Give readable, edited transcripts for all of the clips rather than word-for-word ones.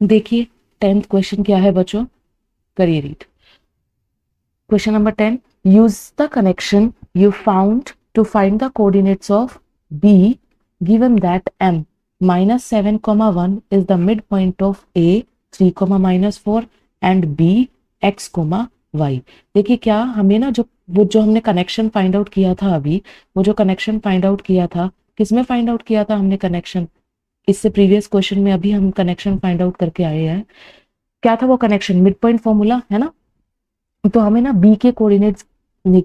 देखिए 10th question क्या है बच्चों, करिए read. Question number 10, use the connection you found to find the coordinates of B given that m -7, 1 is the midpoint of a 3, -4 and b x, y। देखिए क्या हमें ना जो हमने कनेक्शन फाइंड आउट किया था अभी, वो जो कनेक्शन फाइंड आउट किया था, किसमें फाइंड आउट किया था हमने कनेक्शन? इससे प्रीवियस क्वेश्चन में अभी हम कनेक्शन फाइंड आउट करके आए हैं। क्या था वो कनेक्शन? मिड पॉइंट फॉर्मूला है ना। तो हमें ना बी के कोऑर्डिनेट्स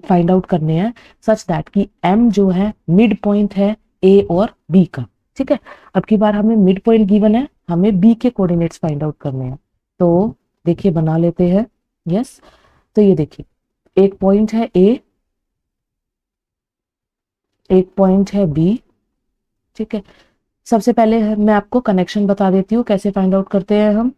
फाइंड आउट करने हैं सच दैट कि एम जो है मिड पॉइंट है ए और बी का। ठीक है, अब की बार हमें मिड पॉइंट गिवन है, हमें बी के कोऑर्डिनेट्स फाइंड आउट करने हैं। तो देखिए बना लेते हैं। यस, तो ये देखिए एक पॉइंट है ए, एक पॉइंट है बी। ठीक है, सबसे पहले मैं आपको कनेक्शन बता देती हूँ कैसे फाइंड आउट करते हैं हम।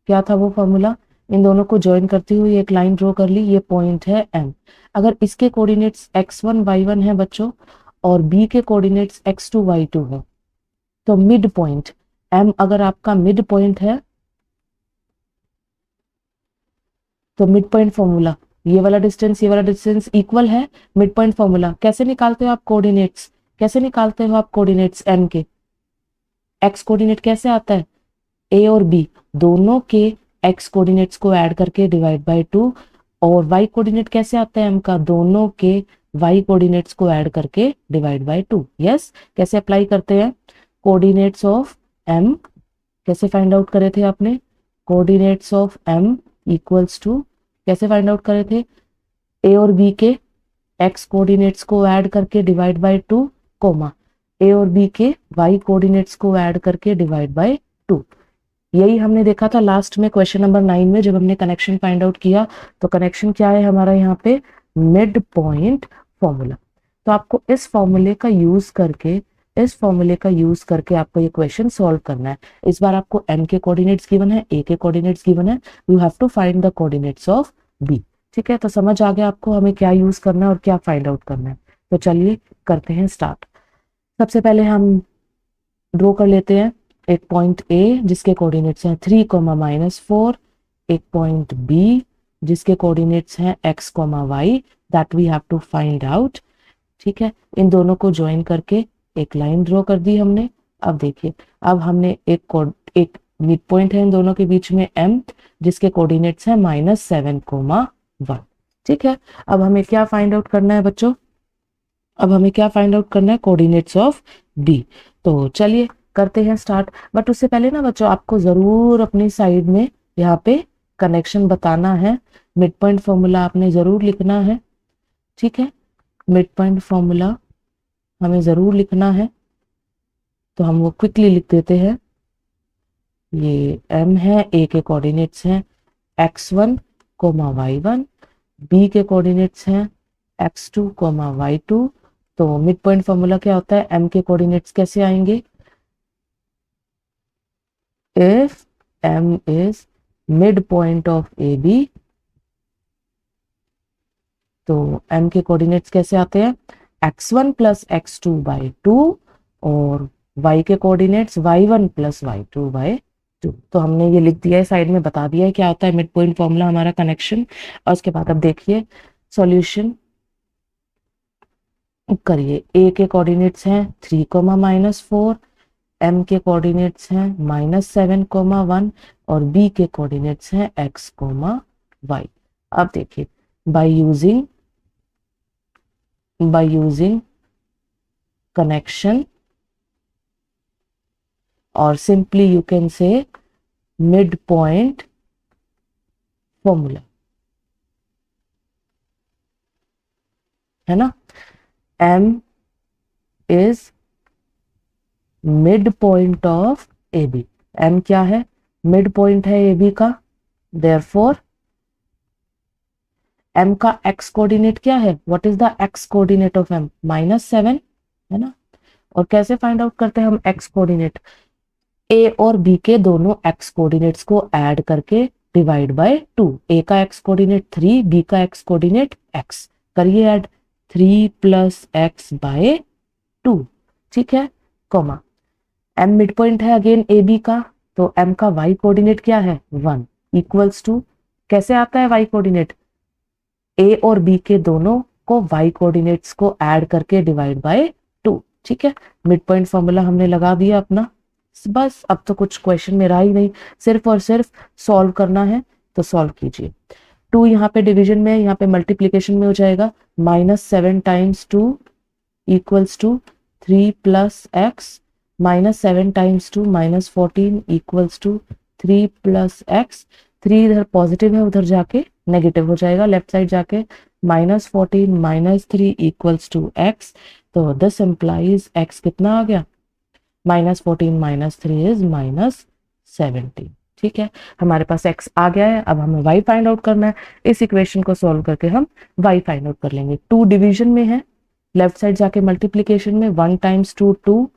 क्या था वो फॉर्मूला? इन दोनों को ज्वाइन करती हुई एक लाइन ड्रॉ कर ली, ये पॉइंट है एम। अगर इसके कोऑर्डिनेट्स x1 y1 है बच्चों और बी के कोऑर्डिनेट्स x2 y2 है, तो मिड पॉइंट एम अगर आपका मिड पॉइंट है तो मिड पॉइंट फॉर्मूला ये वाला डिस्टेंस इक्वल है मिड पॉइंट फॉर्मूला। कैसे निकालते हो आप कोऑर्डिनेट्स? कैसे निकालते हो आप कोऑर्डिनेट्स एम के? एक्स कोऑर्डिनेट कैसे आता है? ए और बी दोनों के एक्स कोऑर्डिनेट्स को ऐड करके डिवाइड बाय 2। और वाई कोऑर्डिनेट कैसे आता है एम का? दोनों के वाई कोऑर्डिनेट्स को ऐड करके डिवाइड बाय 2। यस, कैसे अप्लाई करते हैं? कोऑर्डिनेट्स ऑफ एम कैसे फाइंड आउट करे थे आपने? Coordinates of M equals to, कैसे फाइंड आउट करे थे? ए और बी के एक्स कोऑर्डिनेट्स को ऐड करके डिवाइड बाय 2, कोमा ए और बी के वाई कोऑर्डिनेट्स को ऐड करके डिवाइड बाय 2। यही हमने देखा था लास्ट में क्वेश्चन नंबर 9 में जब हमने कनेक्शन फाइंड आउट किया। तो कनेक्शन क्या है हमारा यहाँ पे? Mid point formula. तो आपको इस फॉर्मूले का यूज करके आपको ये क्वेश्चन सॉल्व करना है। इस बार आपको एम के कोऑर्डिनेट्स गिवन है, ए के कोऑर्डिनेट्स गिवन है, you have to find the coordinates of B. ठीक है, तो समझ आ गया आपको हमें क्या यूज करना है और क्या फाइंड आउट करना है। तो चलिए करते हैं स्टार्ट। सबसे पहले हम ड्रॉ कर लेते हैं एक पॉइंट ए जिसके कोऑर्डिनेट्स हैं 3, -4, एक पॉइंट बी जिसके कोऑर्डिनेट्स हैं x, y, that we have to find out. ठीक है, इन दोनों को ज्वाइन करके एक लाइन ड्रॉ कर दी हमने। अब देखिए, अब हमने एक मिड पॉइंट है इन दोनों के बीच में m जिसके कोऑर्डिनेट्स हैं -7, 1। ठीक है, अब हमें क्या फाइंड आउट करना है बच्चों? अब हमें क्या फाइंड आउट करना है? Coordinates of B. तो चलिए करते हैं स्टार्ट। बट उससे पहले ना बच्चों आपको जरूर अपनी साइड में यहाँ पे कनेक्शन बताना है। मिड पॉइंट फॉर्मूला आपने जरूर लिखना है। ठीक है, मिड पॉइंट फॉर्मूला हमें जरूर लिखना है, तो हम वो क्विकली लिख देते हैं। ये m है, a के कोऑर्डिनेट्स हैं x1, y1, b के कोऑर्डिनेट्स हैं x2, y2। तो मिड पॉइंट फॉर्मूला क्या होता है? m के कोऑर्डिनेट्स कैसे आएंगे? if m is midpoint of AB, तो m के कोऑर्डिनेट्स कैसे आते हैं? x1 + x2/2 और y के कोऑर्डिनेट्स y1 + y2/2। तो हमने ये लिख दिया है, साइड में बता दिया है क्या होता है मिड पॉइंट फॉर्मूला हमारा कनेक्शन। और उसके बाद अब देखिए सॉल्यूशन करिए। a के कोऑर्डिनेट्स हैं 3, -4, m के कोऑर्डिनेट्स हैं -7, 1 और b के कोऑर्डिनेट्स हैं x, y। अब देखिए बाय यूजिंग कनेक्शन और simply you can say mid point formula, है ना। m is mid point of A B. m क्या है? मिड पॉइंट है ए बी का। देयरफॉर m का x कोऑर्डिनेट क्या है? What is the x coordinate of m? -7, है ना। और कैसे फाइंड आउट करते हैं हम x कोऑर्डिनेट? a और b के दोनों x कोऑर्डिनेट्स को ऐड करके डिवाइड बाय 2। a का x कोऑर्डिनेट 3, b का x कोऑर्डिनेट x, करिए ऐड 3 + x/2। ठीक है, कॉमा m मिड पॉइंट है अगेन ए बी का, तो m का y कोऑर्डिनेट क्या है 1 इक्वल्स टू, कैसे आता है y कोऑर्डिनेट, a और b के दोनों को y कोऑर्डिनेट्स को ऐड करके डिवाइड बाय 2। ठीक है, मिड पॉइंट फॉर्मूला हमने लगा दिया अपना, बस अब तो कुछ क्वेश्चन में रहा ही नहीं, सिर्फ और सिर्फ सॉल्व करना है, तो सॉल्व कीजिए। 2 यहाँ पे डिवीजन में है, यहाँ पे मल्टीप्लीकेशन में हो जाएगा, -7 times 2 equals to 3 plus X, -7 times 2 -14 equals to 3 plus X. 3 इधर पॉजिटिव है, उधर जाके नेगेटिव हो जाएगा, लेफ्ट साइड जाके -14 -3 इक्वल्स टू एक्स। तो दिस इम्प्लाइज एक्स कितना आ गया, -14 -3 इज -17। ठीक है, हमारे पास x आ गया है, अब हमें y फाइंड आउट करना है। इस इक्वेशन को सॉल्व करके हम y फाइंड आउट कर लेंगे। 2 डिवीजन में है, लेफ्ट साइड जाके मल्टीप्लीकेशन में, 1 टाइम्स 2 2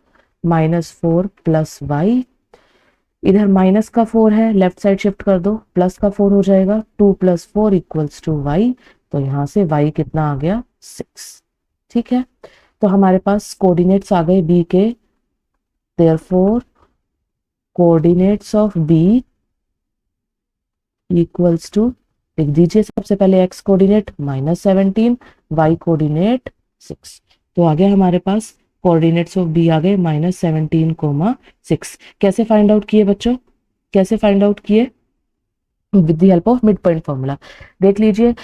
-4 प्लस y, इधर माइनस का 4 है, लेफ्ट साइड शिफ्ट कर दो, प्लस का 4 हो जाएगा, 2 + 4 इक्वल्स टू y। तो यहाँ से y कितना आ गया 6। ठीक है, तो हमारे पास कोऑर्डिनेट्स आ गए b के, therefore coordinates of b equals to, लिख दीजिए सबसे पहले x कोऑर्डिनेट -17, y कोऑर्डिनेट 6। तो आ गया हमारे पास कोऑर्डिनेट्स ऑफ b आ गए -17, 6। कैसे फाइंड आउट किए बच्चों, कैसे फाइंड आउट किए, with the help of mid point formula. देख लीजिए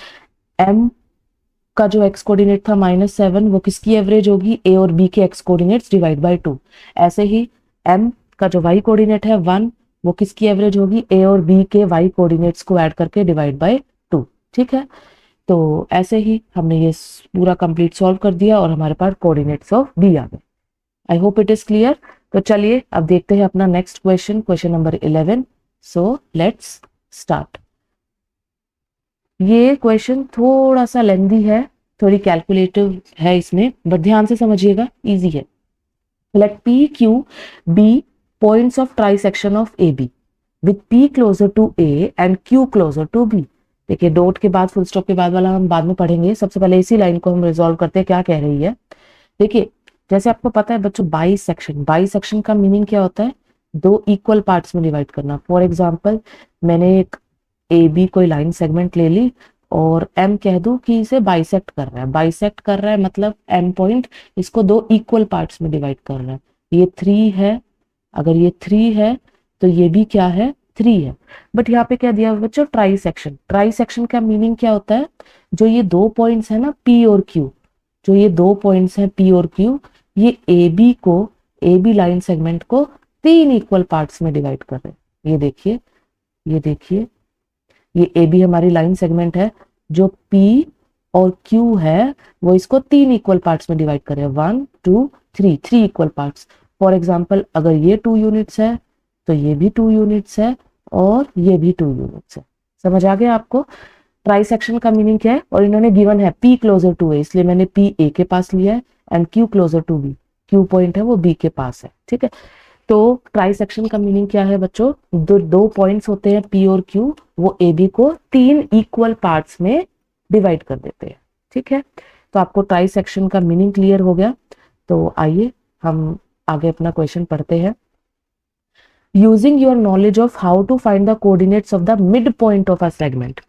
m का जो x कोऑर्डिनेट था -7, वो किसकी एवरेज होगी, a और b के x कोऑर्डिनेट्स डिवाइड बाय 2। ऐसे ही m का जो y कोऑर्डिनेट है 1, वो किसकी एवरेज होगी, a और b के y कोऑर्डिनेट्स को ऐड करके डिवाइड बाय 2। ठीक है, तो ऐसे ही हमने ये पूरा कंप्लीट सॉल्व कर दिया और हमारे पास कोऑर्डिनेट्स ऑफ b आ गए। I hope it is clear. तो चलिए अब देखते हैं अपना next question, question number 11। So let's start. ये क्वेश्चन थोड़ा सा लेंदी है, थोड़ी कैलकुलेटिव है इसमें, बट ध्यान से समझिएगा, इजी है। Let P Q be points of trisection of A B with P closer to A and Q closer to B. देखिए डॉट के बाद फुल स्टॉप के बाद वाला हम बाद में पढ़ेंगे, सबसे पहले इसी लाइन को हम रिजॉल्व करते हैं क्या कह रही है। देखिए जैसे आपको पता है बच्चों, बाइसेक्शन, बाइसेक्शन का मीनिंग क्या होता है, दो इक्वल पार्ट्स में डिवाइड करना। फॉर एग्जाम्पल मैंने एक ए बी कोई लाइन सेगमेंट ले ली और m कह दूं कि इसे बाइसेक्ट कर रहा है, बाइसेक्ट कर रहा है मतलब m पॉइंट इसको दो इक्वल पार्ट्स में डिवाइड कर रहा है। ये 3 है, अगर ये 3 है तो ये भी क्या है 3 है। बट यहाँ पे क्या दिया हुआ बच्चों, ट्राई सेक्शन। ट्राई सेक्शन का मीनिंग क्या होता है, जो ये दो पॉइंट्स है ना p और q, जो ये दो पॉइंट्स हैं p और q, ये AB को, AB लाइन सेगमेंट को 3 इक्वल पार्ट्स में डिवाइड कर रहे हैं। ये देखिए, ये देखिए, ये AB हमारी लाइन सेगमेंट है, जो P और Q है वो इसको 3 इक्वल पार्ट्स में डिवाइड कर रहे हैं, 1 2 3, 3 इक्वल पार्ट्स। फॉर एग्जाम्पल अगर ये 2 यूनिट्स है तो ये भी 2 यूनिट्स है और ये भी 2 यूनिट्स है। समझ आ गया आपको ट्राई सेक्शन का मीनिंग क्या है। और इन्होंने गिवन है P क्लोजर टू A, इसलिए मैंने P A के पास लिया है, and Q closer to B, Q point है वो B के पास है। ठीक है, तो ट्राई सेक्शन का मीनिंग क्या है बच्चों, दो पॉइंट्स होते हैं P और Q, वो AB को 3 इक्वल पार्ट्स में डिवाइड कर देते हैं। ठीक है, तो आपको ट्राई सेक्शन का मीनिंग क्लियर हो गया। तो आइए हम आगे अपना क्वेश्चन पढ़ते हैं। Using your knowledge of how to find the coordinates of the mid point of a segment,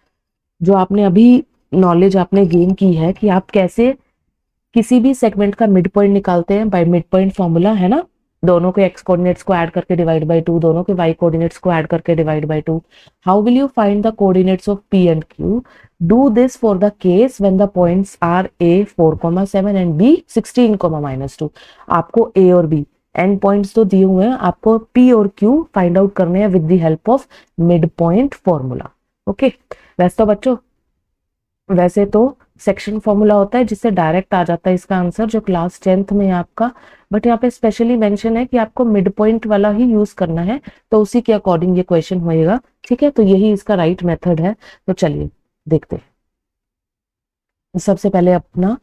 जो आपने अभी नॉलेज आपने गेन की है कि आप कैसे किसी भी सेगमेंट का मिड पॉइंट निकालते हैं बाय मिड पॉइंट फॉर्मूला, है ना। दोनों के x कोऑर्डिनेट्स को ऐड करके डिवाइड बाय 2, दोनों के y कोऑर्डिनेट्स को ऐड करके divide by 2। How will you find the coordinates of p and q? Do this for the case when the points are a 4,7 and b 16,-2। आपको a और b and points तो दिए हुए हैं, आपको p और q फाइंड आउट करने हैं with the help of mid point formula. Okay, वैसे तो सेक्शन फॉर्मूला होता है जिससे डायरेक्ट आ जाता है इसका आंसर, जो क्लास 10th में है आपका, बट यहाँ पे स्पेशली मेंशन है कि आपको मिड पॉइंट वाला ही यूज करना है, तो उसी के अकॉर्डिंग ये क्वेश्चन होएगा। ठीक है, तो यही इसका राइट मेथड है। तो चलिए देखते हैं, सबसे पहले अपना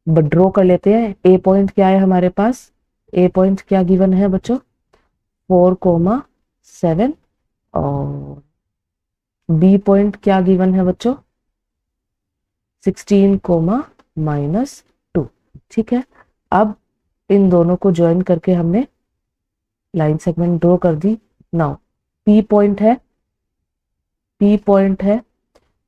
ड्रॉ कर लेते हैं। ए पॉइंट क्या है हमारे पास, ए पॉइंट क्या गिवन है बच्चों, 4,7, और बी पॉइंट क्या गिवन है बच्चों, 16,-2। ठीक है, अब इन दोनों को ज्वाइन करके हमने लाइन सेगमेंट ड्रॉ कर दी। नाउ पी पॉइंट है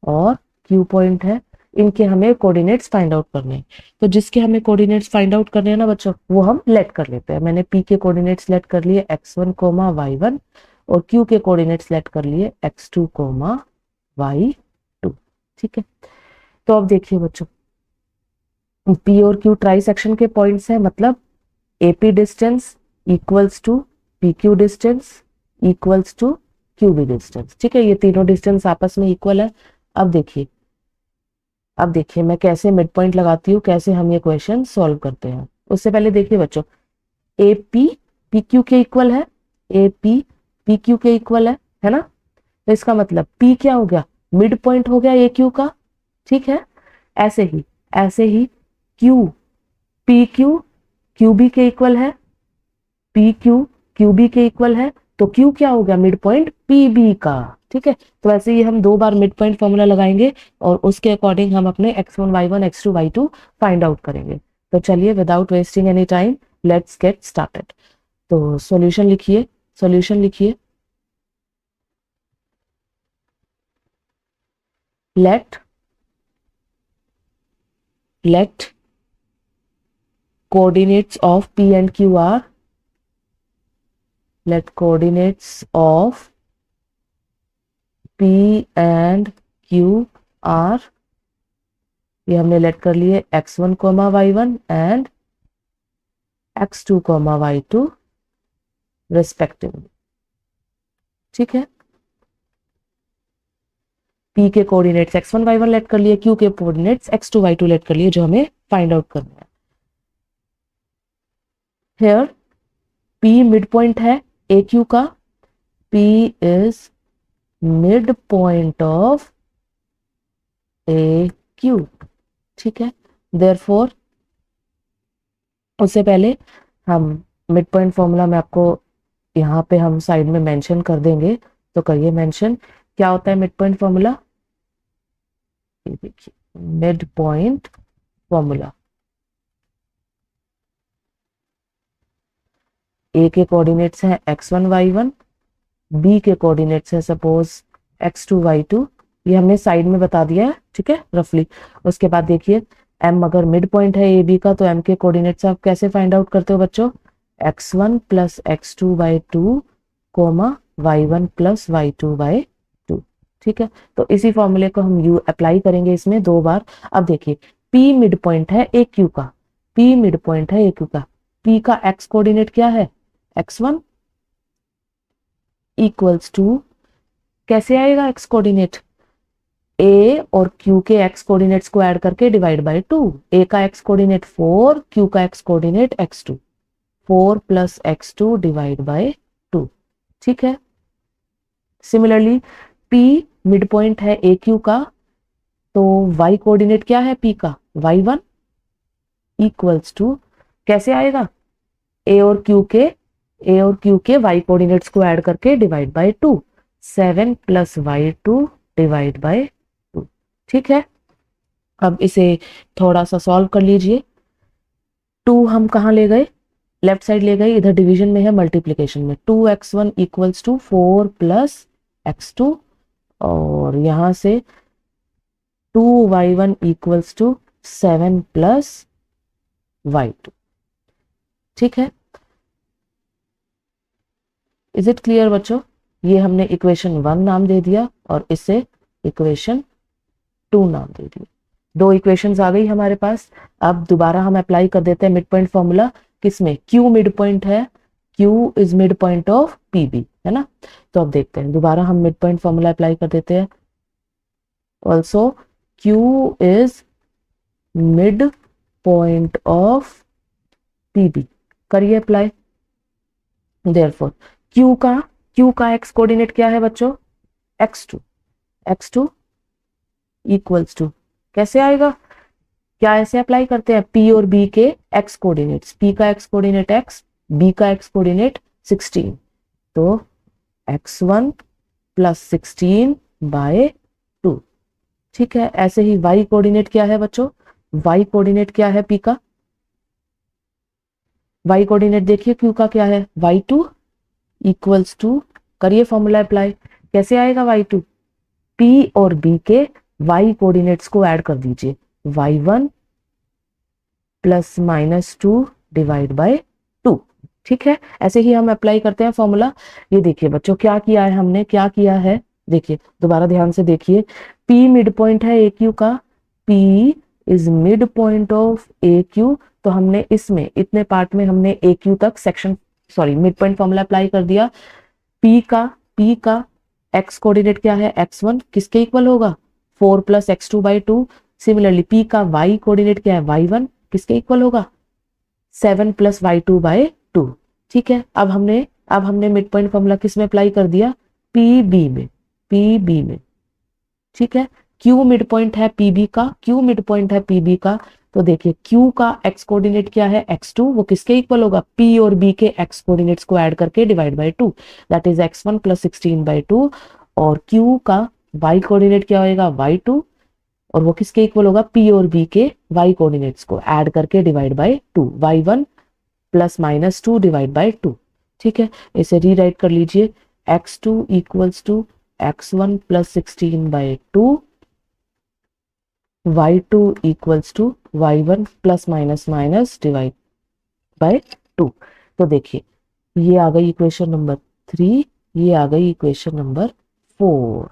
और क्यू पॉइंट है, इनके हमें कोऑर्डिनेट्स फाइंड आउट करने हैं। तो जिसके हमें कोऑर्डिनेट्स फाइंड आउट करने हैं ना बच्चों, वो हम लेट कर लेते हैं। मैंने पी के कोऑर्डिनेट्स लेट कर लिए x1 कोमा y1 और क्यू के कोऑर्डिनेट्स लेट कर लिए x2 कोमा y2। ठीक है, तो अब देखिए बच्चों, पी और क्यू ट्राई सेक्शन के पॉइंट्स हैं, मतलब AP distance equals to P Q distance equals to Q B distance. ठीक है, ये तीनों डिस्टेंस आपस में इक्वल है। अब देखिए मैं कैसे मिड पॉइंट लगाती हूँ, कैसे हम ये क्वेश्चन सॉल्व करते हैं। उससे पहले देखिए बच्चों, ए पी पी क्यू के इक्वल है, ए पी पी क्यू के इक्वल है ना। तो इसका मतलब पी क्या हो गया, मिड पॉइंट हो गया ए क्यू का। ठीक है, ऐसे ही Q P Q Q B के इक्वल है, पी क्यू क्यू बी के इक्वल है, तो क्यू क्या हो गया, मिड पॉइंट पी बी का। ठीक है, तो ऐसे ही हम 2 बार मिड पॉइंट फॉर्मूला लगाएंगे और उसके अकॉर्डिंग हम अपने x1 y1 x2 y2 find out करेंगे। तो चलिए without wasting any time let's get started. तो सॉल्यूशन लिखिए, let coordinates of p and q are, let coordinates of p and q are, ये हमने लेट कर लिए x1 coma y1 and x2 coma y2 respectively. ठीक है, p के coordinates x1 y1 late कर लिए, q के कोऑर्डिनेट्स x2 y2 लेट कर लिए, जो हमें फाइंड आउट करना है। हियर p मिड पॉइंट है ए क्यू का, p is mid point of A Q. ठीक है, देयरफॉर उससे पहले हम मिड पॉइंट फॉर्मूला में आपको यहाँ पे हम साइड में मेंशन कर देंगे, तो करिए मेंशन। क्या होता है मिड पॉइंट फॉर्मूला, ये देखिए मिड पॉइंट फॉर्मूला, ए के कोऑर्डिनेट्स हैं x1 y1, बी के कोऑर्डिनेट्स है सपोज x2 y2, ये हमने साइड में बता दिया है। ठीक है, रफली। उसके बाद देखिए m अगर मिड पॉइंट है ए बी का, तो m के कोऑर्डिनेट्स आप कैसे फाइंड आउट करते हो बच्चों, x1 plus x2 by 2 comma y1 plus y2 by 2। ठीक है, तो इसी फॉर्मूले को हम यू अप्लाई करेंगे इसमें 2 बार। अब देखिए p मिड पॉइंट है ए क्यू का, p मिड पॉइंट है ए क्यू का, p का x कोऑर्डिनेट क्या है, x1 इक्वल्स टू, कैसे आएगा x कोऑर्डिनेट, a और q के x कोऑर्डिनेट्स को ऐड करके डिवाइड बाय 2। a का x कोऑर्डिनेट 4, q का x coordinate x2, 4 plus x2 divide by 2। ठीक है, सिमिलरली p मिड पॉइंट है ए क्यू का, तो y कोऑर्डिनेट क्या है p का, y1 इक्वल्स टू, कैसे आएगा, a और q के y कोऑर्डिनेट्स को ऐड करके divide by 2, 7 plus y2 divide by 2। ठीक है, अब इसे थोड़ा सा सॉल्व कर लीजिए। 2 हम कहाँ ले गए, लेफ्ट साइड ले गए, इधर डिवीजन में है, मल्टीप्लीकेशन में 2x1 equals to 4 plus x2, और यहां से 2y1 equals to 7 plus y2। ठीक है, इज इट क्लियर बच्चों, ये हमने इक्वेशन 1 नाम दे दिया और इसे इक्वेशन 2 नाम दे दिया। 2 इक्वेशंस आ गई हमारे पास। अब दोबारा हम अप्लाई कर देते हैं मिड पॉइंट फॉर्मूला, किसमें, Q मिड पॉइंट है, Q is mid point of PB, है ना। तो अब देखते हैं, दोबारा हम मिड पॉइंट फॉर्मूला अप्लाई कर देते हैं। Also Q is mid point of PB, करिए अप्लाई। देयरफॉर Q का x कोऑर्डिनेट क्या है बच्चों, x2 इक्वल्स टू, कैसे आएगा, क्या ऐसे अप्लाई करते हैं, P और B के x कोऑर्डिनेट्स, P का x कोऑर्डिनेट x, B का x कोऑर्डिनेट 16, तो x1 प्लस 16 बाय 2। ठीक है, ऐसे ही y कोऑर्डिनेट क्या है बच्चों, y कोऑर्डिनेट क्या है P का, y कोऑर्डिनेट देखिए Q का क्या है, y2 इक्वल्स टू, करिए फॉर्मूला अप्लाई, कैसे आएगा y2, p और b के y कोऑर्डिनेट्स को ऐड कर दीजिए, y1 प्लस -2 डिवाइड बाय 2, ठीक है। ऐसे ही हम अप्लाई करते हैं फॉर्मूला। ये देखिए बच्चों क्या किया है हमने, क्या किया है, देखिए दोबारा ध्यान से देखिए, P मिड पॉइंट है ए क्यू का, P is mid point of A Q, तो हमने इसमें इतने पार्ट में हमने ए क्यू तक section mid point formula apply कर दिया। P का x कोऑर्डिनेट क्या है, x1 किसके इक्वल होगा, 4 plus x2 by 2। Similarly P का y कोऑर्डिनेट क्या है, y1 किसके इक्वल होगा, 7 प्लस y2 बाई 2, ठीक है। अब हमने मिड पॉइंट फॉर्मूला किस में अप्लाई कर दिया, PB में, ठीक है। Q मिड पॉइंट है PB का, तो देखिए Q का x कोऑर्डिनेट क्या है, x2, वो किसके इक्वल होगा, P और B के x कोऑर्डिनेट्स को ऐड करके divide by 2, that is x1 plus 16 by 2, और Q का y कोऑर्डिनेट क्या होएगा, y2, और वो किसके इक्वल होगा, P और B के y कोऑर्डिनेट्स को ऐड करके divide by 2, y1 plus -2 divide by 2, ठीक है। इसे रीराइट कर लीजिए, x2 equals to x1 plus 16 by 2, y2 equals to y1 plus minus divide by 2। तो देखिए ये आ गई इक्वेशन नंबर 3, ये आ गई इक्वेशन नंबर 4,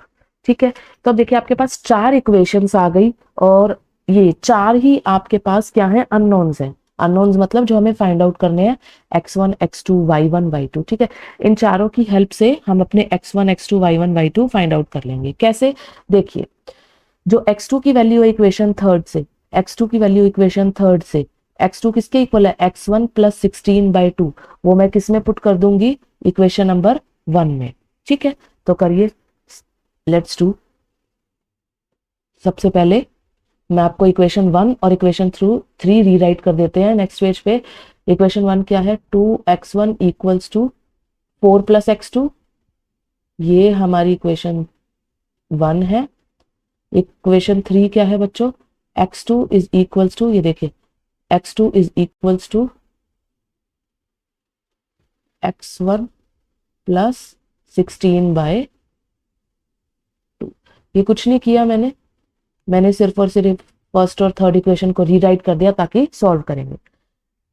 ठीक है। तो अब देखिए आपके पास 4 इक्वेशंस आ गई, और ये 4 ही आपके पास क्या है, अननोन्स हैं। अननोन्स मतलब जो हमें फाइंड आउट करने हैं, x1 x2 y1 y2, ठीक है। इन चारों की हेल्प से हम अपने x1 x2 y1 y2 find out कर लेंगे। कैसे, देखिए जो x2 की वैल्यू है इक्वेशन थर्ड से, x2 किसके इक्वल है, x1 प्लस 16 बाय 2, वो मैं किस में पुट कर दूंगी, इक्वेशन नंबर 1 में, ठीक है। तो करिए, लेट्स डू। सबसे पहले मैं आपको इक्वेशन 1 और इक्वेशन 3 रीराइट कर देते हैं नेक्स्ट पेज पे। इक्वेशन 1 क्या है, 2x1 equals to 4 plus x2, ये हमारी इक्वेशन 1 है। इक्वेशन 3 क्या है बच्चों, x2 इज इक्वल्स टू, ये देखिए x2 is equals to x1 plus 16 by 2। ये कुछ नहीं किया मैंने सिर्फ और सिर्फ फर्स्ट और थर्ड इक्वेशन को रीराइट कर दिया ताकि सॉल्व करेंगे।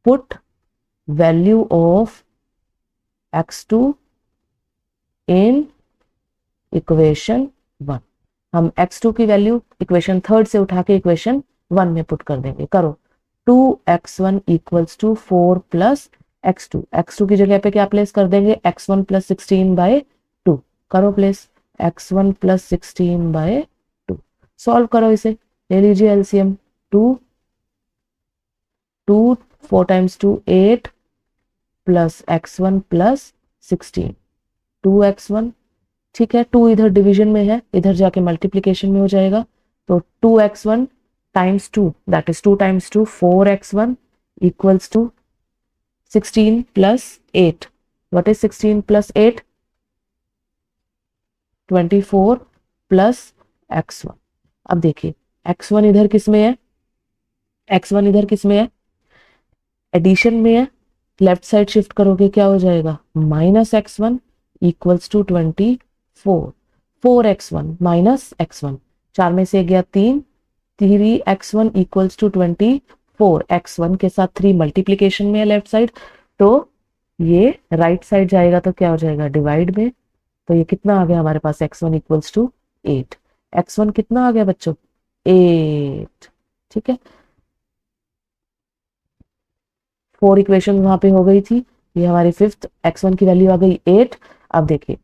Put value of x2 in equation 1, हम x2 की वैल्यू इक्वेशन थर्ड से उठा के इक्वेशन 1 में पुट कर देंगे। करो, 2x1 equals to 4 plus x2 की जगह पे क्या प्लेस कर देंगे, x1 प्लस 16 बाय 2, करो place x1 plus 16 by 2, solve करो इसे, ले लीजिए LCM, 2 4 times 2 8 plus x1 plus 16, 2x1, ठीक है। 2 इधर डिवीजन में है, इधर जाके मल्टीप्लीकेशन में हो जाएगा, तो 2x1 times 2, that is 2 times 2 4x1 equals to 16 plus 8, what is 16 plus 8, 24 plus x1। अब देखिए x1 इधर किस में है, x1 इधर किस में है, एडिशन में है, लेफ्ट साइड शिफ्ट करोगे क्या हो जाएगा, minus x1 equals to 24, 4x1 minus x1, 4 में से गया 3, 3x1 इक्वल्स टू 24, x1 के साथ 3 मल्टीप्लीकेशन में है लेफ्ट साइड, तो ये राइट साइड जाएगा तो क्या हो जाएगा, डिवाइड में, तो ये कितना आ गया हमारे पास, x1 इक्वल्स टू 8, x1 कितना आ गया बच्चों, 8, ठीक है। 4 इक्वेशन वहां पे हो गई थी, ये हमारी फिफ्थ, x1 की वैल्यू आ गई 8। अब देखिए,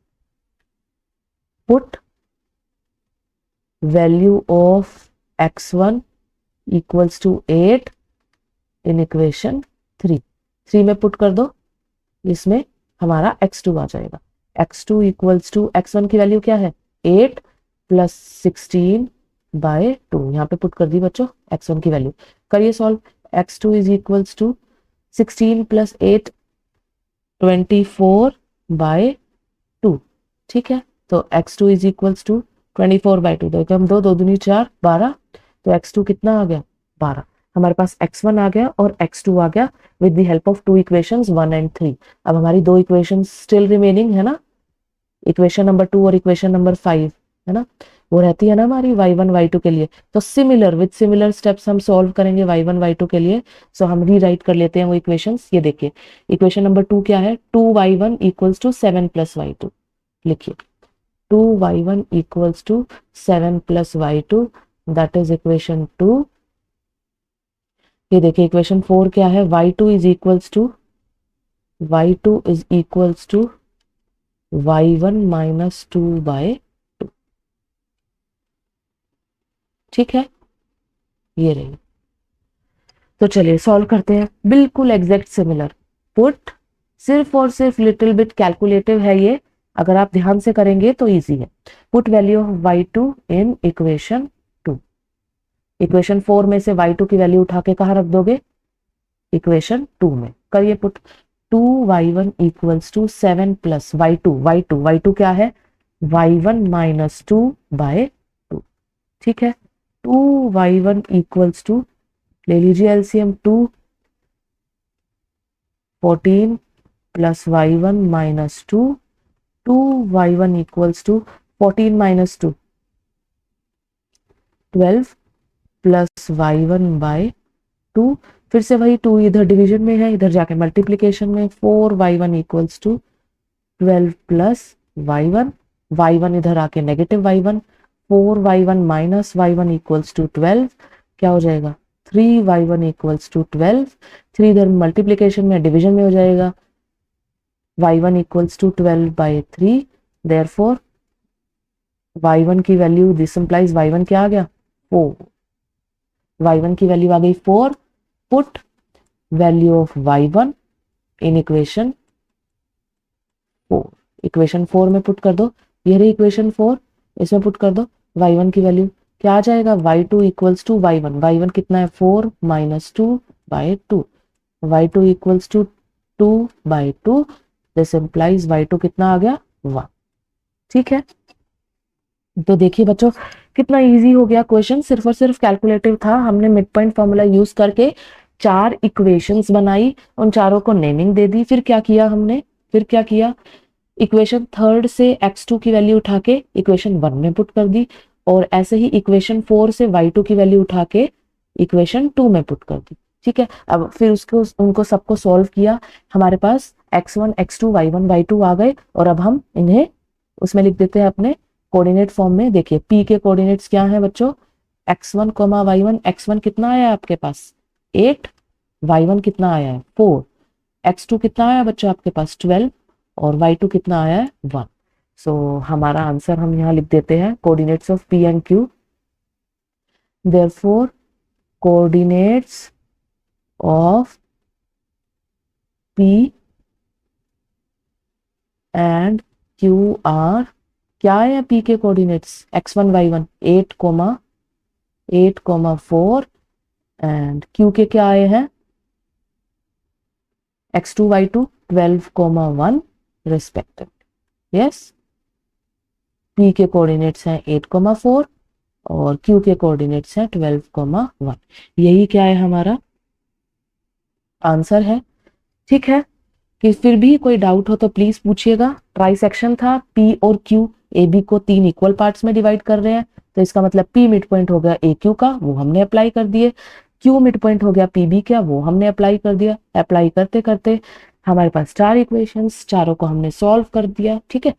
put value of x1 equals to 8 in equation 3 में पुट कर दो, इसमें हमारा x2 आ जाएगा, x2 इक्वल्स टू, x1 की वैल्यू क्या है 8 प्लस 16 बाय 2, यहाँ पे पुट कर दी बच्चों x1 की वैल्यू, करिए solve, x2 is equals to 16 plus 8 24 by 2, ठीक है। तो x2 is equals to 24 by 2, देखो हम 2 2 दूनी 4 12, तो x2 कितना आ गया 12, हमारे पास x1 आ गया और x2 आ गया with the help of 2 equations 1 and 3। अब हमारी 2 इक्वेशंस स्टिल रिमेनिंग है ना, इक्वेशन नंबर 2 और इक्वेशन नंबर 5 है ना, वो रहती है ना हमारी y1 y2 के लिए। तो सिमिलर विद सिमिलर स्टेप्स हम सॉल्व करेंगे y1 y2 के लिए। सो हम रीराइट कर लेते हैं वो इक्वेशंस। ये देखिए इक्वेशन नंबर 2 क्या है, 2y1 equals to 7 plus y2। लिखिए 2y1 equals to 7 plus y2, that is equation 2। ये देखिए इक्वेशन 4 क्या है, y2 is equals to y1 minus 2/2। ठीक है, ये रही। तो चलिए सॉल्व करते हैं, बिल्कुल एग्जैक्ट सिमिलर। पुट, सिर्फ और सिर्फ लिटिल बिट कैलकुलेटिव है ये, अगर आप ध्यान से करेंगे तो इजी है। Put value of y2 in equation 2। Equation 4 में से y2 की वैल्यू उठा के कहाँ रख दोगे, इक्वेशन 2 में। करिए put, 2y1 equals to 7 plus y2 क्या है, y1 माइनस 2/2। ठीक है, 2y1 इक्वल्स टू, ले लीजिए LCM, 2 14 plus y1 minus 2, 2y1 equals to 14 minus 2 12 plus y1/2। फिर से वही 2 इधर डिवीजन में है, इधर जाके मल्टीप्लीकेशन में, 4y1 equals to 12 plus y1 इधर आके negative y1, 4y1 minus y1 equals to 12, क्या हो जाएगा 3y1 इक्वल्स टू 12। 3 इधर मल्टीप्लीकेशन में डिवीजन में हो जाएगा, y1 equals to 12/3। Therefore y1 की वैल्यू, दिस इंप्लाइज y1 क्या आ गया 4, y1 की वैल्यू आ गई 4। Put value of y1 in equation 4, equation 4 में पुट कर दो, ये रही इक्वेशन 4, इसमें पुट कर दो y1 की वैल्यू, क्या आ जाएगा y2 इक्वल्स टू y1 कितना है 4 minus 2/2, y2 equals to 2/2, this implies y2 कितना आ गया 1। ठीक है, तो देखिए बच्चों कितना इजी हो गया क्वेश्चन, सिर्फ और सिर्फ कैलकुलेटिव था। हमने मिड पॉइंट फॉर्मूला यूज करके 4 इक्वेशंस बनाई, उन चारों को नेमिंग दे दी। फिर क्या किया, इक्वेशन 3 से x2 की वैल्यू उठा के इक्वेशन 1 में पुट कर दी, और ऐसे ही इक्वेशन 4 से y2 की वैल्यू उठा के इक्वेशन 2 में पुट कर दी। ठीक है, अब फिर उनको सबको सॉल्व किया, हमारे पास x1 x2 y1 y2 आ गए, और अब हम इन्हें उसमें लिख देते हैं अपने कोऑर्डिनेट फॉर्म में। देखिए p के कोऑर्डिनेट्स क्या हैं बच्चों, x1 y1, x1 कितना आया आपके पास 8, y1 कितना आया है 4, x2 कितना आया बच्चों आपके पास 12, और y2 कितना आया है 1। सो हमारा आंसर हम यहाँ लिख देते हैं, coordinates of p and q, therefore coordinates of p and q are, क्या है p के coordinates x1 y1 8, 4, and q के क्या आए हैं x2 y2 12, 1 respective. Yes, p के कोऑर्डिनेट्स हैं 8, 4 और q के कोऑर्डिनेट्स हैं 12, 1। यही क्या है हमारा आंसर है। ठीक है, कि फिर भी कोई डाउट हो तो प्लीज पूछिएगा। ट्राई सेक्शन था, p और q ए बी को 3 इक्वल पार्ट्स में डिवाइड कर रहे हैं, तो इसका मतलब p मिड पॉइंट हो गया ए क्यू का, वो हमने अप्लाई कर दिए, q मिड पॉइंट हो गया पी बी का, वो हमने अप्लाई कर दिया। अप्लाई करते करते हमारे पास 4 इक्वेशंस, चारों को हमने सॉल्व कर दिया। ठीक है,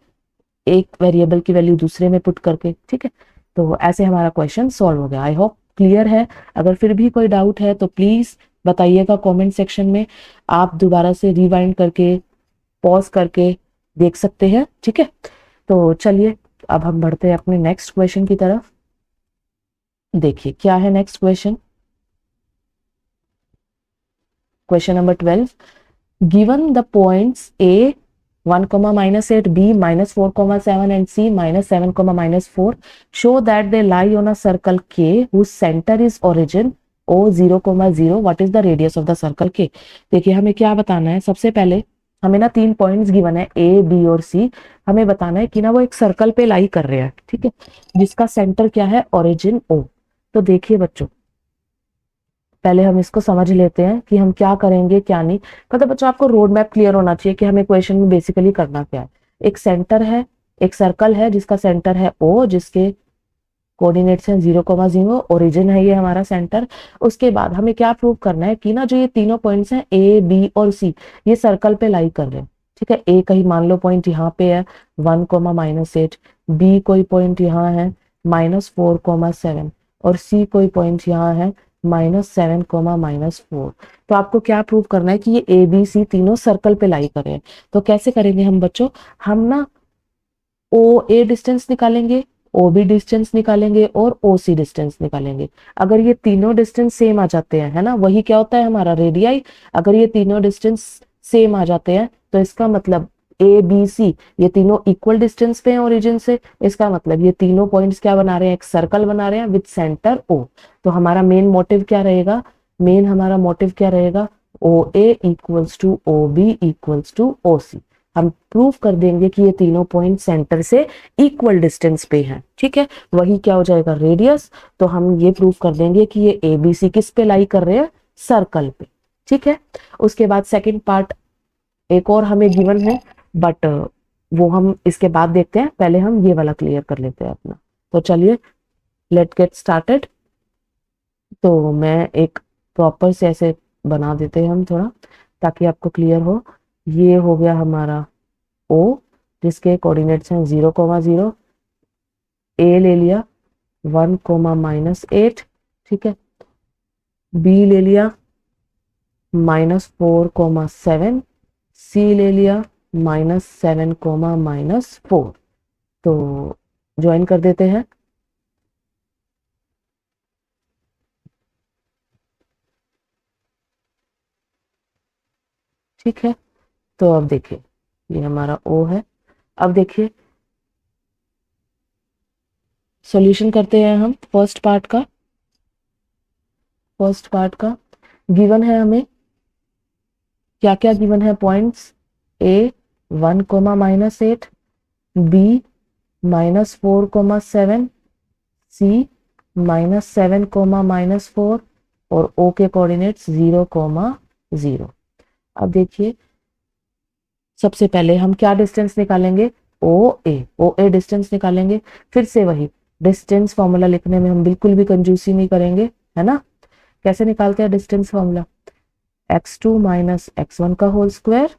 एक वेरिएबल की वैल्यू दूसरे में पुट करके। ठीक है, तो ऐसे हमारा क्वेश्चन सॉल्व हो गया। आई होप क्लियर है। अगर फिर भी कोई डाउट है तो प्लीज बताइएगा कमेंट सेक्शन में, आप दोबारा से रिवाइंड करके पॉज करके देख सकते हैं। ठीक है, तो चलिए अब हम बढ़ते हैं अपने नेक्स्ट क्वेश्चन की तरफ। देखिए क्या है next question, question number 12, given the points a 1, -8, b -4, 7 and c -7, -4 show that they lie on a circle k whose center is origin o 0, 0। what is the radius of the circle k। देखिए हमें क्या बताना है, सबसे पहले हमें ना 3 points given है a b और c, हमें बताना है कि ना वो एक सर्कल पे लाई कर रहे हैं। ठीक है, जिसका सेंटर क्या है ओरिजिन o। तो देखिए बच्चों पहले हम इसको समझ लेते हैं कि हम क्या करेंगे क्या नहीं। मतलब बच्चों आपको रोड मैप क्लियर होना चाहिए कि हमें क्वेश्चन में बेसिकली करना क्या है। एक सेंटर है एक सर्कल है जिसका सेंटर है O, जिसके कोऑर्डिनेट्स हैं 0,0, ओरिजिन है ये हमारा सेंटर। उसके बाद हमें क्या प्रूव करना है कि ना जो ये तीनों पॉइंट्स हैं A, B और C, ये सर्कल पे लाई कर रहे हैं। ठीक है, A कहीं मान लो पॉइंट यहाँ पे है 1,-8, B कोई पॉइंट यहाँ है -4,7 और C कोई पॉइंट यहाँ है -7,-4। तो आपको क्या प्रूव करना है कि ये A, B, C तीनों सर्कल पे लाई कर रहे हैं। तो कैसे करेंगे हम बच्चों, हम ना OA डिस्टेंस निकालेंगे, OB डिस्टेंस निकालेंगे और OC डिस्टेंस निकालेंगे। अगर ये तीनों डिस्टेंस सेम आ जाते हैं, है ना, वही क्या होता है हमारा रेडियाई। अगर ये तीनों डिस्टेंस सेम आ जाते हैं तो इसका मतलब ABC ये तीनों इक्वल डिस्टेंस पे हैं ओरिजिन से। इसका मतलब ये तीनों पॉइंट्स क्या बना रहे हैं, एक सर्कल बना रहे हैं विद सेंटर O। तो हमारा मेन मोटिव क्या रहेगा, मेन हमारा मोटिव क्या रहेगा, OA equals to OB equals to OC। हम प्रूव कर देंगे कि ये तीनों पॉइंट सेंटर से इक्वल डिस्टेंस पे हैं। ठीक है, वही क्या हो जाएगा, रेडियस। तो हम ये प्रूव कर देंगे कि ये ABC किस पे लाई कर रहे हैं, सर्कल पे। ठीक है, उसके बाद सेकंड पार्ट एक और हमें गिवन है, बट वो हम इसके बाद देखते हैं, पहले हम ये वाला क्लियर कर लेते हैं अपना। तो चलिए लेट गेट स्टार्टेड। तो मैं एक प्रॉपर से ऐसे बना देते हैं हम थोड़ा, ताकि आपको क्लियर हो। ये हो गया हमारा O, जिसके कोऑर्डिनेट्स हैं 0,0, A ले लिया 1,-8, ठीक है, B ले लिया -4,7, C ले लिया -7,-4। तो ज्वाइन कर देते हैं। ठीक है, तो अब देखिए ये हमारा O है। अब देखिए सॉल्यूशन करते हैं हम फर्स्ट पार्ट का। फर्स्ट पार्ट का गिवन है हमें क्या क्या गिवन है, पॉइंट्स A 1,-8, B -4,7, C -7,-4 और O के कोऑर्डिनेट्स 0,0। अब देखिए सबसे पहले हम क्या डिस्टेंस निकालेंगे, OA डिस्टेंस निकालेंगे। फिर से वही डिस्टेंस फॉर्मूला लिखने में हम बिल्कुल भी कंजूसी नहीं करेंगे, है ना। कैसे निकालते हैं डिस्टेंस फॉर्मूला, x2 - x1 का whole square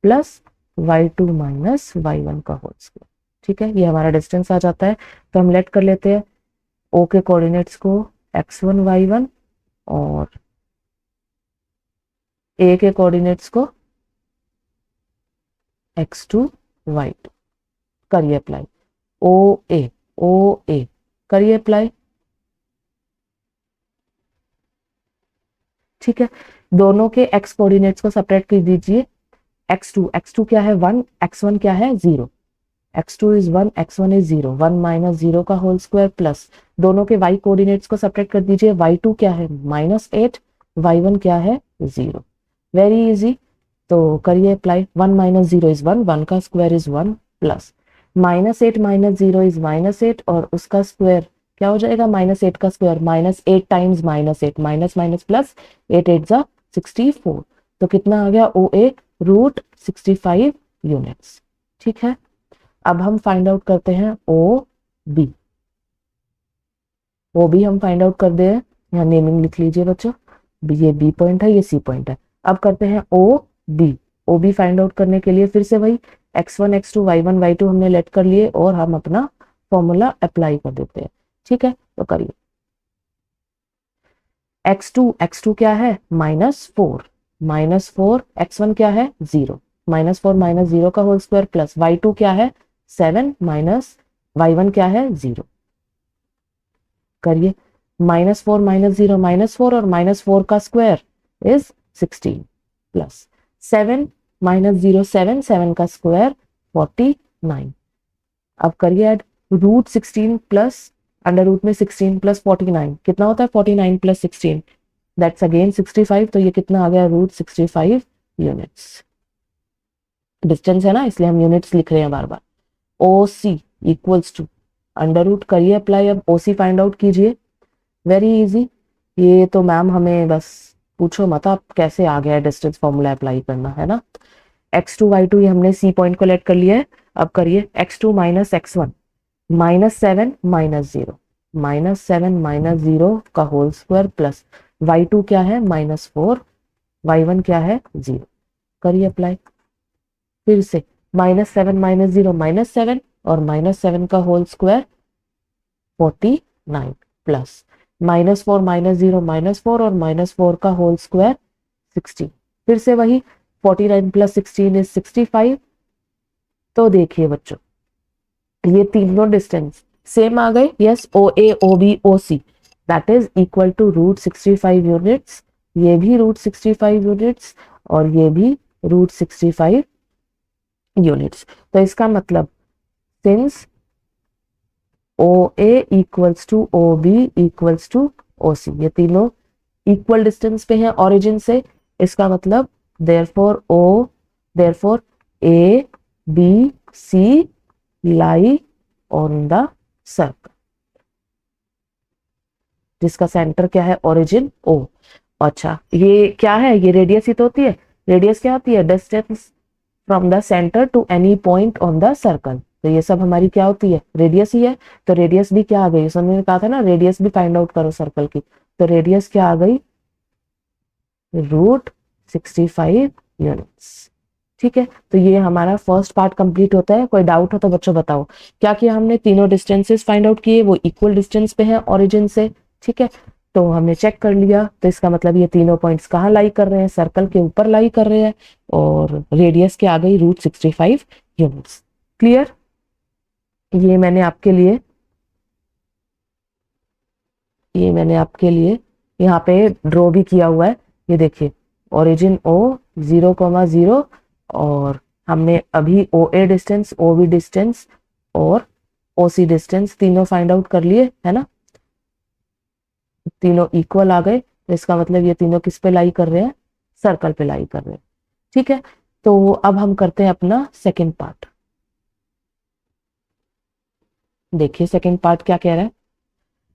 plus y2 - y1 का होल स्क्वायर। ठीक है, ये हमारा डिस्टेंस आ जाता है। तो हम लेट कर लेते हैं O के कोऑर्डिनेट्स को x1 y1 और A के कोऑर्डिनेट्स को x2 y2। करिए अप्लाई, OA करिए अप्लाई। ठीक है, दोनों के x कोऑर्डिनेट्स को सेपरेट कर दीजिए। x2 क्या है 1, x1 क्या है 0। x2 इज 1, x1 इज 0, 1 - 0 का होल स्क्वायर प्लस दोनों के y कोऑर्डिनेट्स को सेपरेट कर दीजिए। y2 क्या है -8, y1 क्या है 0। वेरी इजी, तो करिए अप्लाई। 1 - 0 इज 1, 1 का स्क्वायर इज 1 प्लस -8 - 0 इज -8 और उसका स्क्वायर क्या हो जाएगा, -8 का square -8 times -8, minus minus plus 8 8 जा 64। तो कितना आ गया OA √65 यूनिट्स। ठीक है, अब हम फाइंड आउट करते हैं OB। OB हम फाइंड आउट कर दे, यहाँ नेमिंग लिख लीजिए बच्चों, ये B पॉइंट है, ये C पॉइंट है। अब करते हैं OB फाइंड आउट करने के लिए फिर से वही x1 x2 y1 y2 हमने लेट कर लिए और हम अपना फॉर्मूला अप्लाई कर देते हैं। ठीक है, तो करिए। x2 क्या है -4, x1 क्या है 0, -4 - 0 का होल स्क्वायर प्लस y2 क्या है 7 माइनस y1 क्या है 0। करिए, -4 - 0 -4 और -4 का स्क्वायर इज 16 प्लस 7 - 0 7, 7 का स्क्वायर 49। अब करिए ऐड, √16 प्लस अंडर रूट में 16 प्लस 49 कितना होता है 49 प्लस 16 दैट्स अगेन 65। तो ये कितना आ गया √65 यूनिट्स। डिस्टेंस है ना, इसलिए हम यूनिट्स लिख रहे हैं बार बार। OC equals to under root, करिए अप्लाई। अब OC फाइंड आउट कीजिए, वेरी इजी। ये तो मैम हमें बस पूछो मत आप कैसे आ गया डिस्टेंस फॉर्मूला अप्लाई करना, है ना। x2 y2 ये हमने सी पॉइंट को लेट कर लिया है। अब करिए x2 माइनस x1 -7 -0 -7 -0 का होल स्क्वायर प्लस y2 क्या है -4 y1 क्या है 0। करिए अप्लाई। फिर से -7 -0 -7 और -7 का होल स्क्वायर 49 प्लस -4 -0 -4 और -4 का होल स्क्वायर 16। फिर से वही 49 प्लस 16 इज 65। तो देखिए बच्चों ये तीनों डिस्टेंस सेम आ गए। Yes, O A O B O C that is equal to √65 units. ये भी √65 यूनिट्स और ये भी √65 यूनिट्स। तो इसका मतलब since O A equals to O B equals to O C, ये तीनों इक्वल डिस्टेंस पे हैं ओरिजिन से। इसका मतलब therefore A B C lie on the circle, जिसका सेंटर क्या है ओरिजिन ओ। अच्छा ये क्या है, ये रेडियस ही तो होती है। रेडियस क्या होती है, distance from the centre to any point on the circle. तो ये सब हमारी क्या होती है, रेडियस ही है। तो रेडियस भी क्या आ गई, उसने कहा था ना रेडियस भी फाइंड आउट करो सर्कल की। तो रेडियस क्या आ गई, √65 यूनिट्स। ठीक है, तो ये हमारा फर्स्ट पार्ट कंप्लीट होता है। कोई डाउट हो तो बच्चों बताओ। क्या किया हमने, तीनों डिस्टेंसेस फाइंड आउट किए, वो इक्वल डिस्टेंस पे है ओरिजिन से। ठीक है, तो हमने चेक कर लिया। तो इसका मतलब ये तीनों पॉइंट्स कहाँ लाई कर रहे हैं, सर्कल के ऊपर लाई कर रहे हैं। और रेडियस क्या आ गई, √65 यूनिट्स। क्लियर। ये मैंने आपके लिए यहाँ पे ड्रॉ भी किया हुआ है। ये देखिए ओरिजिन ओ 0,0 और हमने अभी O A distance, O B distance और ओ सी डिस्टेंस तीनों फाइंड आउट कर लिए है ना। तीनों इक्वल आ गए, तो इसका मतलब ये तीनों किस पे लाई कर रहे हैं, सर्कल पे लाई कर रहे हैं। ठीक है, तो अब हम करते हैं अपना सेकेंड पार्ट। देखिए सेकेंड पार्ट क्या कह रहा है।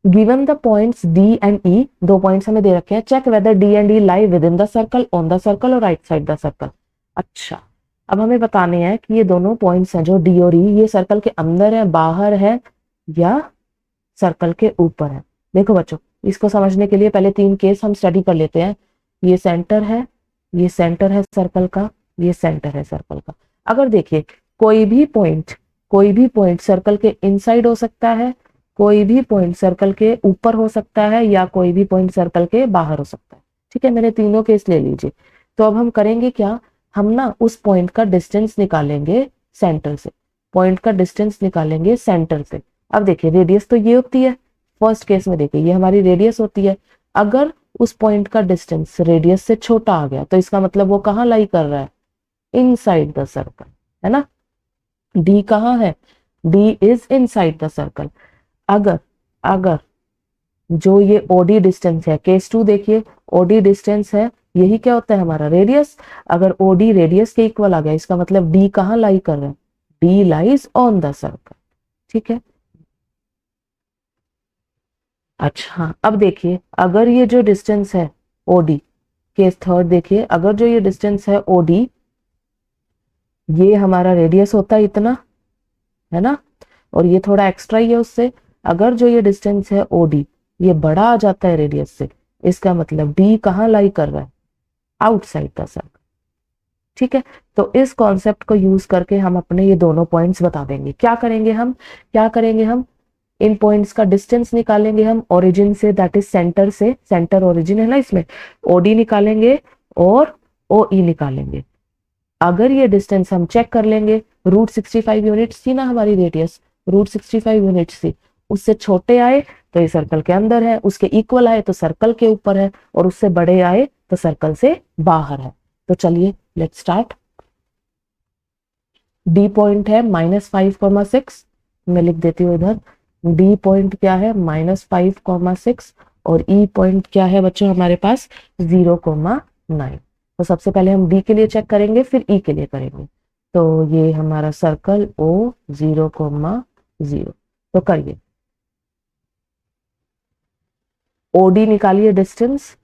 Given the points D and E, दो पॉइंट्स हमें दे रखे हैं। Check whether D and E lie within the circle, on the circle और राइट साइड द सर्कल। अच्छा, अब हमें बताने हैं कि ये दोनों पॉइंट्स हैं जो डी और ई, ये सर्कल के अंदर है, बाहर है या सर्कल के ऊपर है। देखो बच्चों, इसको समझने के लिए पहले तीन केस हम स्टडी कर लेते हैं। ये सेंटर है, ये सेंटर है सर्कल का, ये सेंटर है सर्कल का। अगर देखिए कोई भी पॉइंट सर्कल के इनसाइड हो सकता है, कोई भी पॉइंट सर्कल के ऊपर हो सकता है, या कोई भी पॉइंट सर्कल के बाहर हो सकता है। ठीक है, मैंने तीनों केस ले लीजिए। तो अब हम करेंगे क्या, हम ना उस पॉइंट का डिस्टेंस निकालेंगे सेंटर से, पॉइंट का डिस्टेंस निकालेंगे सेंटर से। अब देखिए रेडियस तो ये होती है, फर्स्ट केस में देखिए ये हमारी रेडियस होती है। अगर उस पॉइंट का डिस्टेंस रेडियस से छोटा आ गया तो इसका मतलब वो कहाँ लाई कर रहा है, इनसाइड द सर्कल, है ना। डी कहाँ है, D is inside the circle. अगर अगर जो ये ओडी डिस्टेंस है, केस 2 देखिए, ओडी डिस्टेंस है, यही क्या होता है हमारा रेडियस। अगर ओडी रेडियस के इक्वल आ गया, इसका मतलब डी कहाँ लाई कर रहा है, D lies on the circle. ठीक है, अच्छा अब देखिए अगर ये जो डिस्टेंस है ओडी, केस थर्ड देखिए, अगर जो ये डिस्टेंस है ओडी, ये हमारा रेडियस होता है इतना, है ना, और ये थोड़ा एक्स्ट्रा ही है उससे। अगर जो ये डिस्टेंस है ओडी ये बड़ा आ जाता है रेडियस से, इसका मतलब डी कहाँ लाई कर रहा है, आउटसाइड द सर्कल। ठीक है, तो इस कॉन्सेप्ट को यूज करके हम अपने ये दोनों पॉइंट्स बता देंगे। क्या करेंगे हम इन पॉइंट्स का डिस्टेंस निकालेंगे हम ओरिजिन से, दैट इज सेंटर से, सेंटर ओरिजिन है ना इसमें, ओडी निकालेंगे और ओ ई निकालेंगे। अगर ये डिस्टेंस हम चेक कर लेंगे, √65 यूनिट्स थी ना हमारी रेडियस, √65 यूनिट्स थी, उससे छोटे आए तो ये सर्कल के अंदर है, उसके इक्वल आए तो सर्कल के ऊपर है, और उससे बड़े आए तो सर्कल से बाहर है। तो चलिए लेट्स स्टार्ट। डी पॉइंट है -5,6, मैं लिख देती हूँ इधर। डी पॉइंट क्या है -5,6 और ई पॉइंट क्या है बच्चों हमारे पास 0,9। तो सबसे पहले हम डी के लिए चेक करेंगे, फिर ई के लिए करेंगे। तो ये हमारा सर्कल ओ 0,0, तो करिए ओडी निकालिए डिस्टेंस।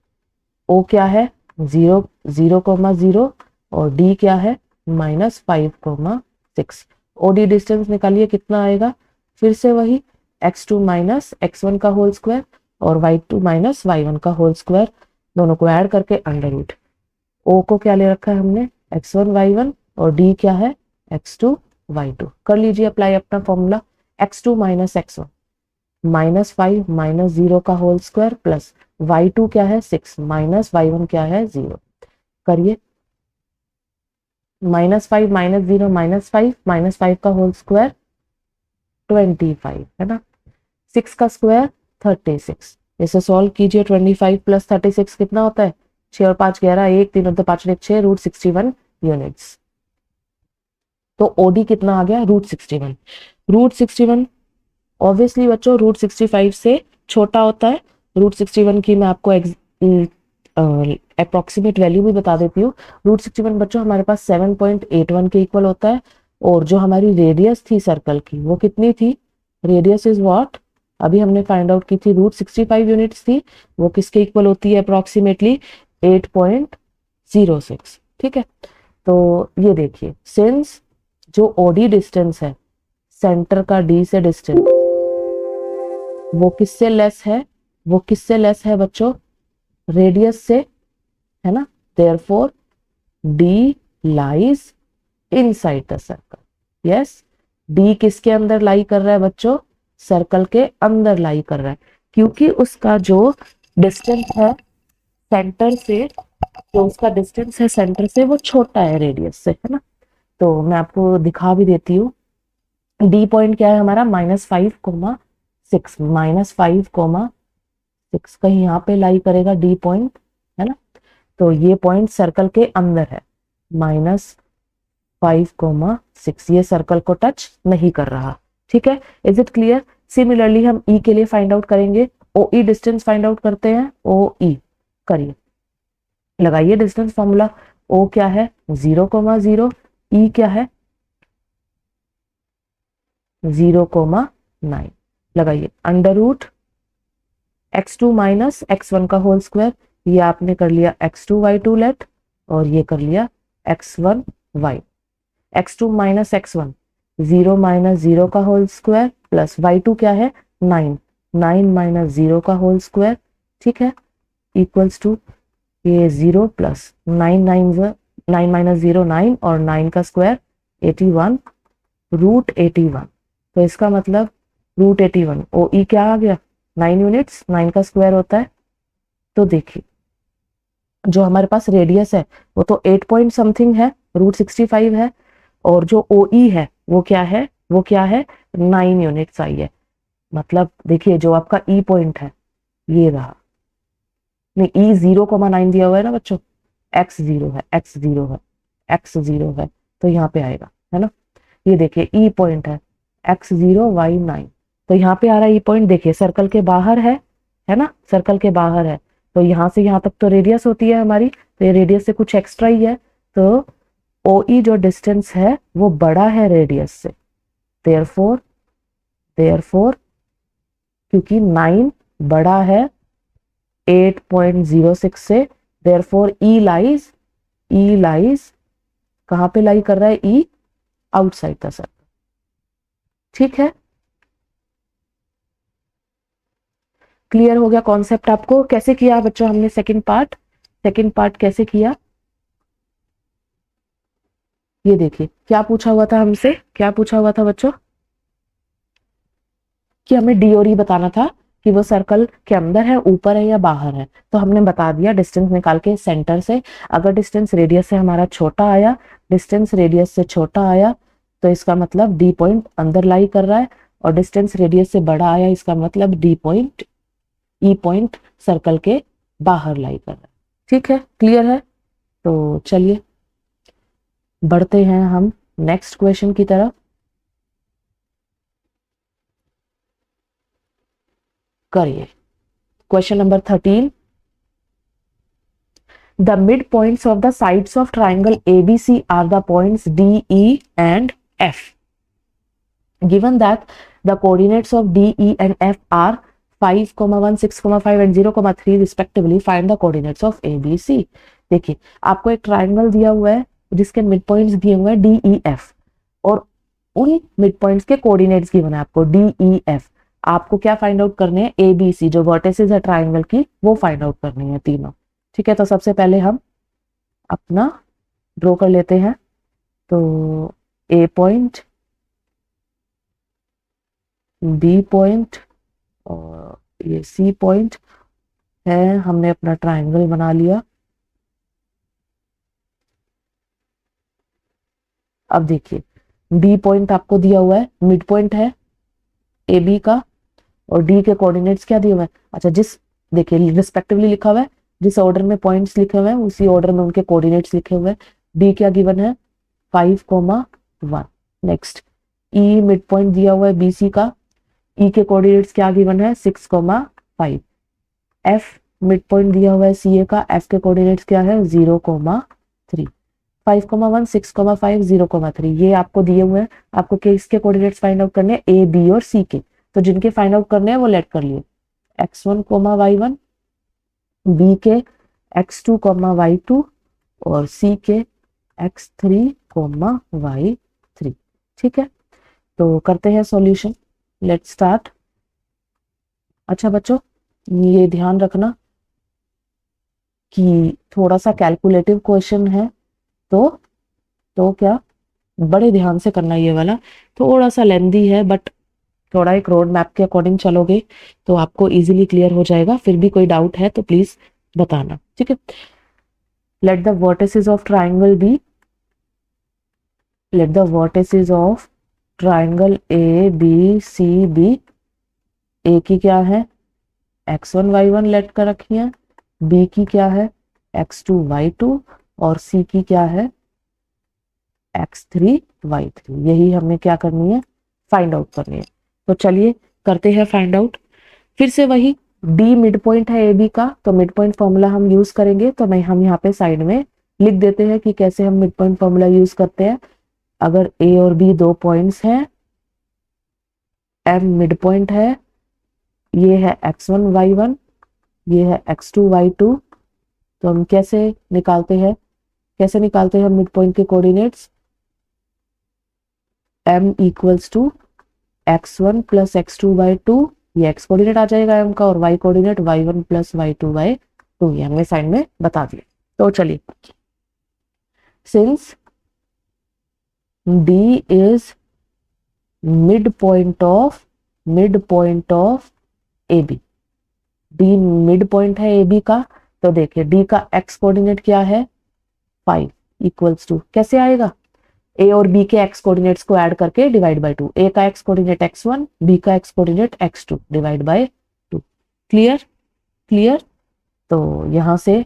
ओ क्या है 0,0 और डी क्या है -5,6। ओडी डिस्टेंस निकालिए कितना आएगा, फिर से वही x2 माइनस x1 का होल स्क्वायर और y2 माइनस y1 का होल स्क्वायर, दोनों को ऐड करके अंडर रूट। ओ को क्या ले रखा है हमने, x1 y1 और d क्या है x2 y2। कर लीजिए अप्लाई अपना formula, x2 minus x1 -5 minus 0 का होल स्क्वायर प्लस y2 क्या है 6 माइनस y1 क्या है 0। करिए, -5 माइनस 0 -5 का होल स्क्वायर 25 है ना, 6 का स्क्वायर 36। इसे सॉल्व कीजिए, 25 प्लस 36 कितना होता है, 6 और 5 11, 1 3 और 2 5 1 6, √61 यूनिट्स। तो ओडी कितना आ गया, √61। √61 ऑब्वियसली बच्चों √65 से छोटा होता है। √61 की मैं आपको अप्रोक्सीमेट वैल्यू भी बता देती हूँ। √61 बच्चों हमारे पास 7.81 के इक्वल होता है। और जो हमारी रेडियस थी सर्कल की वो कितनी थी, रेडियस इज व्हाट, अभी हमने फाइंड आउट की थी, √65 यूनिट्स थी, वो किसके इक्वल होती है अप्रोक्सीमेटली 8.06। ठीक है, तो ये देखिए, सिंस जो ओडी डिस्टेंस है सेंटर का डी से डिस्टेंस वो किससे लेस है, वो किससे लेस है बच्चों, रेडियस से, है ना। Therefore D lies inside the circle. Yes, D किसके अंदर लाई कर रहा है बच्चों, सर्कल के अंदर लाई कर रहा है, क्योंकि उसका जो डिस्टेंस है सेंटर से, जो उसका डिस्टेंस है सेंटर से वो छोटा है रेडियस से, है ना। तो मैं आपको दिखा भी देती हूँ, डी पॉइंट क्या है हमारा -5,6, -5,6 कहीं यहाँ पे लाई करेगा डी पॉइंट, है ना। तो ये पॉइंट सर्कल के अंदर है, -5,6 ये सर्कल को टच नहीं कर रहा। ठीक है, इज इट क्लियर। सिमिलरली हम ई के लिए फाइंड आउट करेंगे, ओ ई डिस्टेंस फाइंड आउट करते हैं, ओ ई करिए, लगाइए डिस्टेंस फॉर्मूला। ओ क्या है 0,0, ई क्या है 0,9, लगाइए under root x2 minus x1 का होल स्क्वायर, ये आपने कर लिया x2 y2 लेट, और ये कर लिया x1 y, x2 minus x1 0 minus 0 का होल स्क्वायर प्लस y2 क्या है 9, 9 माइनस 0 का होल स्क्वायर। ठीक है, इक्वल्स टू ये 0 प्लस 9 माइनस 0 9 और 9 का स्क्वायर 81, √81। तो इसका मतलब √81, ओ ई क्या आ गया 9 यूनिट्स, 9 का स्क्वायर होता है। तो देखिए जो हमारे पास रेडियस है वो तो 8 पॉइंट समथिंग है, √65 है, और जो ओ ई है वो क्या है, वो क्या है 9 यूनिट्स आई है। मतलब देखिए जो आपका ई पॉइंट है ये रहा, नहीं ई 0,9 दिया हुआ है ना बच्चों, x0 है, x0 है, x0 है, तो यहाँ पे आएगा, है ना। ये देखिए ई पॉइंट है x0 y9, तो यहाँ पे आ रहा है ई पॉइंट, देखिए सर्कल के बाहर है ना, सर्कल के बाहर है, तो यहाँ से यहाँ तक तो रेडियस होती है हमारी, तो ये रेडियस से कुछ एक्स्ट्रा ही है, तो ओ ई जो डिस्टेंस है वो बड़ा है रेडियस से, देयरफॉर क्योंकि 9 बड़ा है 8.06 से, देयरफॉर ई लाइज कहां पे लाई कर रहा है, ई आउटसाइड द सर्कल। ठीक है, क्लियर हो गया कॉन्सेप्ट आपको। कैसे किया बच्चों हमने सेकंड पार्ट कैसे किया, ये देखिए क्या पूछा हुआ था हमसे, क्या पूछा हुआ था बच्चों, कि हमें डी और ई बताना था कि वो सर्कल के अंदर है, ऊपर है या बाहर है। तो हमने बता दिया डिस्टेंस निकाल के सेंटर से, अगर डिस्टेंस रेडियस से हमारा छोटा आया, डिस्टेंस रेडियस से छोटा आया तो इसका मतलब डी पॉइंट अंदर लाई कर रहा है, और डिस्टेंस रेडियस से बड़ा आया इसका मतलब ई पॉइंट सर्कल के बाहर लाई कर रहा है। ठीक है, क्लियर है। तो चलिए बढ़ते हैं हम नेक्स्ट क्वेश्चन की तरफ। करिए question number 13, the midpoints of the sides of triangle ABC are the points D, E and F. Given that the coordinates of D, E and F are 5,1, 6,5 and 0,3 respectively, find the coordinates of ABC. देखिए आपको एक triangle दिया हुआ है जिसके mid points दिए हुए हैं डी ई एफ, और उन मिड पॉइंट्स के कोऑर्डिनेट्स गिवन है आपको डी ई एफ। आपको क्या फाइंड आउट करने हैं, ए बी सी जो वर्टिसेस है ट्राइंगल की वो फाइंड आउट करनी है तीनों। ठीक है, तो सबसे पहले हम अपना ड्रॉ कर लेते हैं। तो ए पॉइंट, बी पॉइंट और ये सी पॉइंट है, हमने अपना ट्राइंगल बना लिया। अब देखिए बी पॉइंट आपको दिया हुआ है, मिड पॉइंट है ए बी का, और डी के कोऑर्डिनेट्स क्या दिए हुए हैं, अच्छा जिस देखिए रिस्पेक्टिवली लिखा हुआ है, जिस ऑर्डर में पॉइंट्स लिखे हुए हैं उसी ऑर्डर में उनके कोऑर्डिनेट्स लिखे हुए हैं। डी क्या गिवन है 5,1। नेक्स्ट ई मिड पॉइंट दिया हुआ है बी सी का, ई के कोऑर्डिनेट्स क्या गिवन है 6,5। एफ मिड पॉइंट दिया हुआ है सी ए का, एफ के कोऑर्डिनेट्स क्या है 0,3। 5,1 6,5 0,3 ये आपको दिए हुए हैं। आपको किसके कोऑर्डिनेट्स फाइंड आउट करने हैं, ए बी और सी के। तो जिनके फाइंड आउट करने हैं वो लेट कर लिए, x1, y1, बी के x2, y2 और सी के x3, y3। ठीक है, तो करते हैं सॉल्यूशन, लेट्स स्टार्ट। अच्छा बच्चों ये ध्यान रखना कि थोड़ा सा कैलकुलेटिव क्वेश्चन है, तो क्या बड़े ध्यान से करना, ये वाला थोड़ा सा लेंदी है बट थोड़ा एक रोड मैप के अकॉर्डिंग चलोगे तो आपको इजीली क्लियर हो जाएगा। फिर भी कोई डाउट है तो प्लीज बताना। ठीक है, let the vertices of triangle B, let the vertices of triangle A B C B. A की क्या है x1 y1 लेट कर रखी है, बी की क्या है x2 y2 और सी की क्या है x3 y3। यही हमें क्या करनी है, फाइंड आउट करनी है। तो चलिए करते हैं फाइंड आउट। फिर से वही डी मिड पॉइंट है ए बी का, तो मिड पॉइंट फॉर्मूला हम यूज करेंगे। तो हम यहाँ पे साइड में लिख देते हैं कि कैसे हम मिड पॉइंट फॉर्मूला यूज करते हैं। अगर ए और बी दो पॉइंट्स हैं, एम मिड पॉइंट है, ये है x1 y1, ये है x2 y2, तो हम कैसे निकालते हैं मिड पॉइंट के coordinates, m equals to x1 plus x2 by 2, ये x कोऑर्डिनेट आ जाएगा m का, और y coordinate y1 plus y2 by 2, ये हमने साइड में बता दिया। तो चलिए, since d is mid point of A B, D mid point है ए बी का, तो देखिए डी का x कोऑर्डिनेट क्या है 5 इक्वल्स टू, कैसे आएगा, ए और बी के x कोऑर्डिनेट्स को ऐड करके डिवाइड बाय 2, ए का x कोऑर्डिनेट x1, बी का x coordinate x2 divide by 2। Clear. तो यहाँ से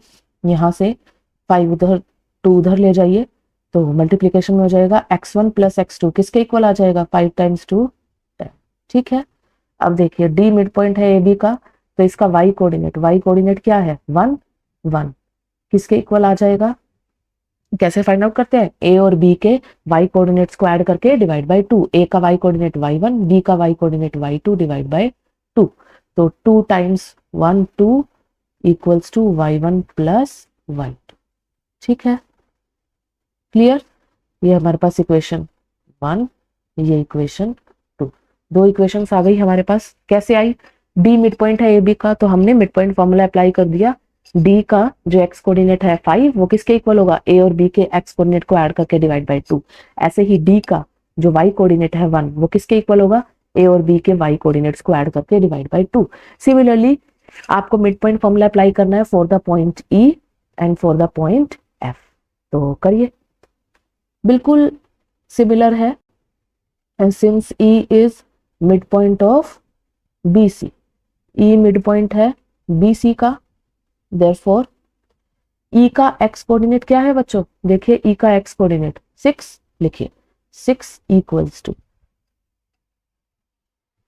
5 उधर 2 उधर ले जाइए, तो मल्टीप्लीकेशन में हो जाएगा x1 प्लस x2 किसके इक्वल आ जाएगा 5 टाइम्स 2 10। ठीक है, अब देखिए डी मिड पॉइंट है ए बी का, तो इसका y कोऑर्डिनेट क्या है 1 1, किसके इक्वल आ जाएगा, कैसे फाइंड आउट करते हैं, ए और बी के y कोऑर्डिनेट्स को ऐड करके डिवाइड बाय 2, ए का y कोऑर्डिनेट y1, बी का y coordinate y2 divide by 2, तो 2 times 1 2 equals to y1 plus y2। ठीक है, क्लियर। ये हमारे पास इक्वेशन 1, ये इक्वेशन 2, दो इक्वेशंस आ गई हमारे पास। कैसे आई, डी मिड पॉइंट है ए बी का, तो हमने मिड पॉइंट फॉर्मूला अप्लाई कर दिया। डी का जो एक्स कोऑर्डिनेट है 5 वो किसके इक्वल होगा, ए और बी के एक्स कोऑर्डिनेट को ऐड करके डिवाइड बाय 2। ऐसे ही डी का जो वाई कोऑर्डिनेट है 1 वो किसके इक्वल होगा, ए और बी के वाई कोऑर्डिनेट्स को ऐड करके डिवाइड बाय 2। सिमिलरली आपको मिड पॉइंट फॉर्मूला अप्लाई करना है for the point E and for the point F. तो करिए, बिल्कुल सिमिलर है। And since E is mid point of B C, E mid point है बी सी का, therefore ई का एक्स कोऑर्डिनेट क्या है बच्चों, देखिए ई का एक्स कोऑर्डिनेट 6, लिखिए 6 इक्वल्स टू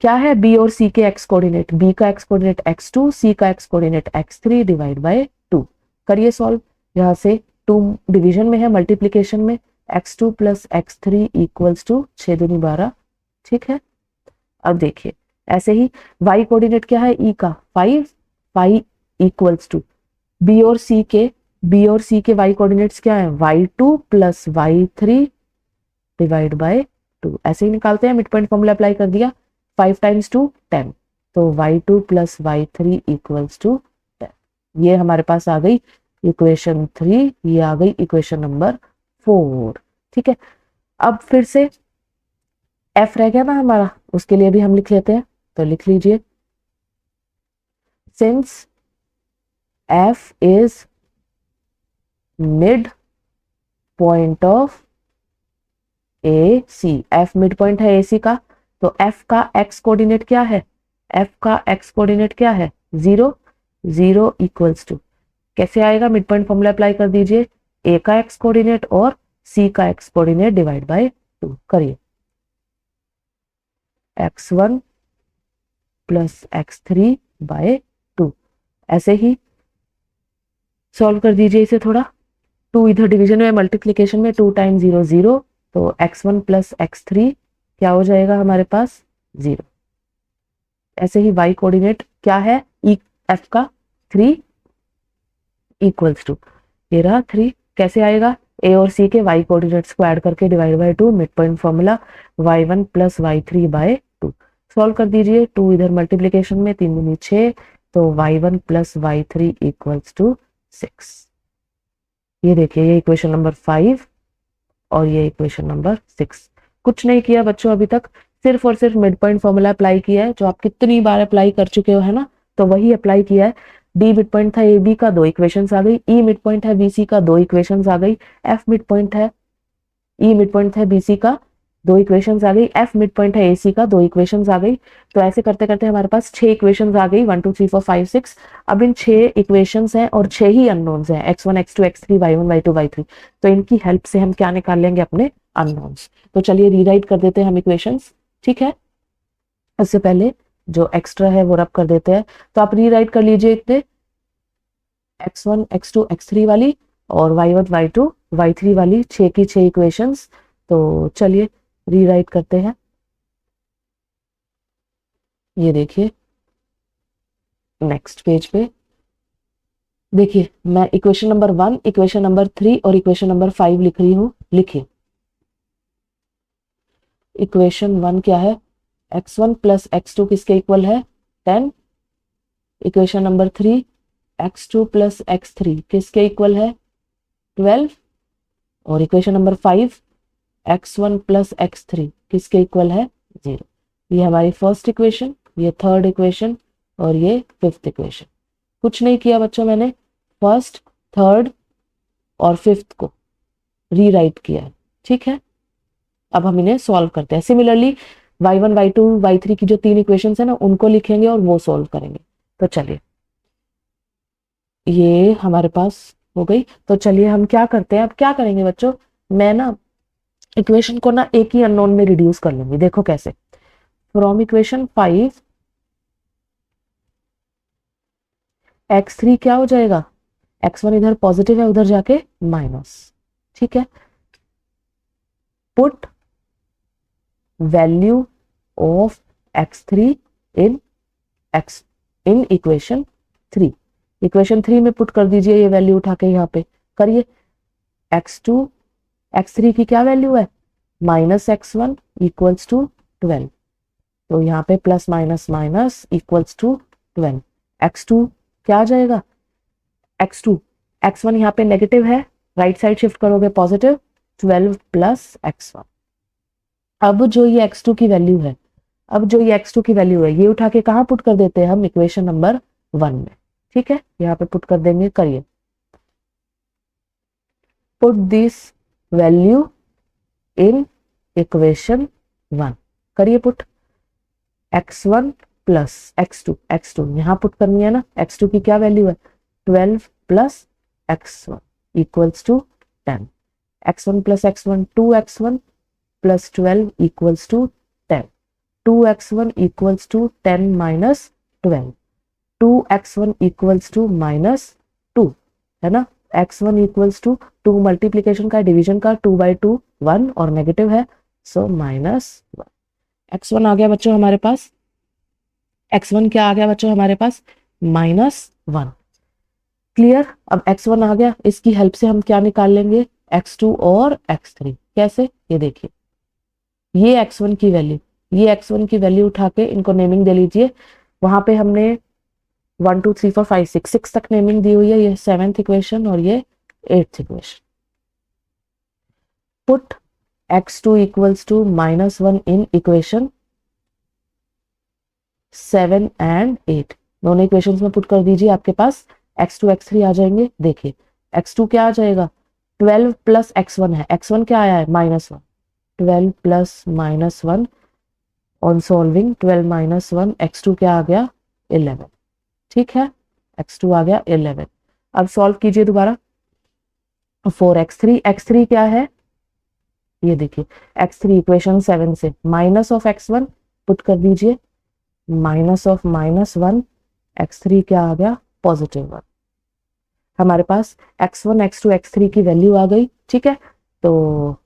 क्या है, बी और सी के एक्स कोऑर्डिनेट, बी का एक्स कोऑर्डिनेट x2, सी का x coordinate x3 divide by 2। करिए सॉल्व, यहां से 2 डिवीजन में है, मल्टीप्लीकेशन में x2 plus x3 equals to 6 दूनी 12। ठीक है, अब देखिए ऐसे ही y कोऑर्डिनेट क्या है ई का 5 इक्वल्स टू बी और सी के बी और सी के वाई कोऑर्डिनेट्स क्या है, y2 plus y3 divide by 2, ऐसे ही निकालते हैं, मिड पॉइंट फॉर्मूला अप्लाई कर दिया, 5 टाइम्स 2 10, तो y2 plus y3 equals to 10। ये हमारे पास आ गई इक्वेशन 3, ये आ गई इक्वेशन नंबर 4। ठीक है, अब फिर से f रह गया ना हमारा, उसके लिए भी हम लिख लेते हैं, तो लिख लीजिए, since f is mid point of A C, F mid point है ए सी का, तो एफ का एक्स कोऑर्डिनेट क्या है, एफ का एक्स कोऑर्डिनेट क्या है, 0, 0 इक्वल्स टू, कैसे आएगा, मिड पॉइंट फॉर्मूला अप्लाई कर दीजिए, ए का एक्स कोऑर्डिनेट और सी का एक्स कोऑर्डिनेट डिवाइड बाय 2 करिए, x1 प्लस x3 बाय 2, ऐसे ही सॉल्व कर दीजिए इसे थोड़ा, 2 इधर डिवीजन में, मल्टीप्लीकेशन में 2 टाइम 0 0, तो x1 प्लस x3 क्या हो जाएगा हमारे पास 0। ऐसे ही y कोऑर्डिनेट क्या है, f का 3 इक्वल्स टू, ये रहा 3, कैसे आएगा, a और c के y कोऑर्डिनेट्स को ऐड करके divide by 2, mid point formula y1 plus y3 by 2, solve कर दीजिए, 2 इधर मल्टीप्लीकेशन में, 3 दूनी 6, तो y1 plus y3 equals to 6। ये देखिए, ये इक्वेशन नंबर 5 और ये इक्वेशन नंबर 6। कुछ नहीं किया बच्चों अभी तक, सिर्फ और सिर्फ मिड पॉइंट फॉर्मूला अप्लाई किया है, जो आप कितनी बार अप्लाई कर चुके हो, है ना, तो वही अप्लाई किया है। डी मिड पॉइंट था ए बी का, 2 इक्वेशंस आ गई, ई मिड पॉइंट है बी सी का, 2 इक्वेशंस आ गई, एफ मिड पॉइंट है, ई मिड पॉइंट है बी सी का, 2 इक्वेशंस आ गई, एफ मिड पॉइंट है ए सी का, 2 इक्वेशंस आ गई। तो ऐसे करते करते हमारे पास 6 इक्वेशंस आ गई, 1 2 3 4 5 6। अब इन 6 इक्वेशंस हैं और 6 ही अननोन्स हैं, x1 x2 x3 y1 y2 y3, तो इनकी हेल्प से हम क्या निकाल लेंगे, अपने अननोन्स। तो चलिए रीराइट कर देते हैं हम इक्वेशंस, ठीक है। इससे पहले जो एक्स्ट्रा है वो रब कर देते हैं, तो आप रीराइट कर लीजिए इतने, x1 x2 x3 वाली और y1 y2 y3 वाली 6 की 6 इक्वेशंस। तो चलिए रीराइट करते हैं, ये देखिए नेक्स्ट पेज पे देखिए, मैं इक्वेशन नंबर 1, इक्वेशन नंबर 3 और इक्वेशन नंबर 5 लिख रही हूं, लिखिए। इक्वेशन 1 क्या है, x1 प्लस x2 किसके इक्वल है 10। Equation number 3, x2 plus x3 किसके इक्वल है 12। और equation number 5, x1 plus x3 किसके इक्वल है 0। ये हमारी फर्स्ट इक्वेशन, ये थर्ड इक्वेशन और ये फिफ्थ इक्वेशन। कुछ नहीं किया बच्चों, मैंने फर्स्ट, थर्ड और फिफ्थ को रीराइट किया है, ठीक है। अब हम इन्हें सॉल्व करते हैं। सिमिलरली y1 y2 y3 की जो 3 इक्वेशंस है ना, उनको लिखेंगे और वो सॉल्व करेंगे। तो चलिए, ये हमारे पास हो गई। तो चलिए हम क्या करते हैं, अब क्या करेंगे बच्चों, मैं ना इक्वेशन को ना एक ही अननोन में रिड्यूस कर लूंगी। देखो कैसे, फ्रॉम इक्वेशन 5 x3 क्या हो जाएगा, x1 इधर पॉजिटिव है, उधर जाके माइनस, ठीक है। Put value of x3 in equation 3, equation 3 में पुट कर दीजिए, ये वैल्यू उठा के यहाँ पे करिए। x3 की क्या वैल्यू है, माइनस x1 इक्वल्स टू 12, तो यहाँ पे plus minus minus equals to 12। x2 क्या आ जाएगा, x1 यहाँ पे नेगेटिव है, राइट साइड शिफ्ट करोगे पॉजिटिव, 12 प्लस x1। अब जो ये x2 की वैल्यू है, ये उठा के कहाँ पुट कर देते हैं हम, इक्वेशन नंबर 1 में, ठीक है। यहाँ पे पुट कर देंगे, करिए, put this value in equation 1, करिए पुट। x1 प्लस x2 यहाँ पुट करनी है ना, x2 की क्या वैल्यू है 12 plus x1 equals to 10। x1 plus x1 2x1 plus 12 equals to 10। 2x1 equals to 10 minus 12, 2x1 equals to minus 2, है ना। x1 इक्वल्स टू 2 मल्टीप्लीकेशन का, डिवीजन का, 2 बाई 2 1 और नेगेटिव है, सो माइनस 1। x1 आ गया बच्चों हमारे पास, x1 क्या आ गया बच्चों हमारे पास, -1। क्लियर। अब x1 आ गया, इसकी हेल्प से हम क्या निकाल लेंगे, x2 और x3। कैसे, ये देखिए, ये x1 की वैल्यू, ये x1 की वैल्यू उठा के इनको नेमिंग दे लीजिए। वहां पे हमने 1 2 3 4 5 6 तक नेमिंग दी हुई है, ये 7th इक्वेशन और ये 8th equation. Put x2 equals to -1 in equation 7 and 8, दोनों इक्वेशंस में पुट कर दीजिए, आपके पास x2 x3 आ जाएंगे। देखिए x2 क्या आ जाएगा, 12 प्लस x1 है, x1 क्या आया है, -1, 12 प्लस -1 ऑन सॉल्विंग 12 -1, x2 क्या आ गया, 11। ठीक है, x2 आ गया 11। अब सॉल्व कीजिए दोबारा, 4x3, x3 क्या है, ये देखिए x3 इक्वेशन 7 से माइनस ऑफ x1 पुट कर दीजिए, माइनस ऑफ -1, x3 क्या आ गया, +1। हमारे पास x1 x2 x3 की वैल्यू आ गई। ठीक है, तो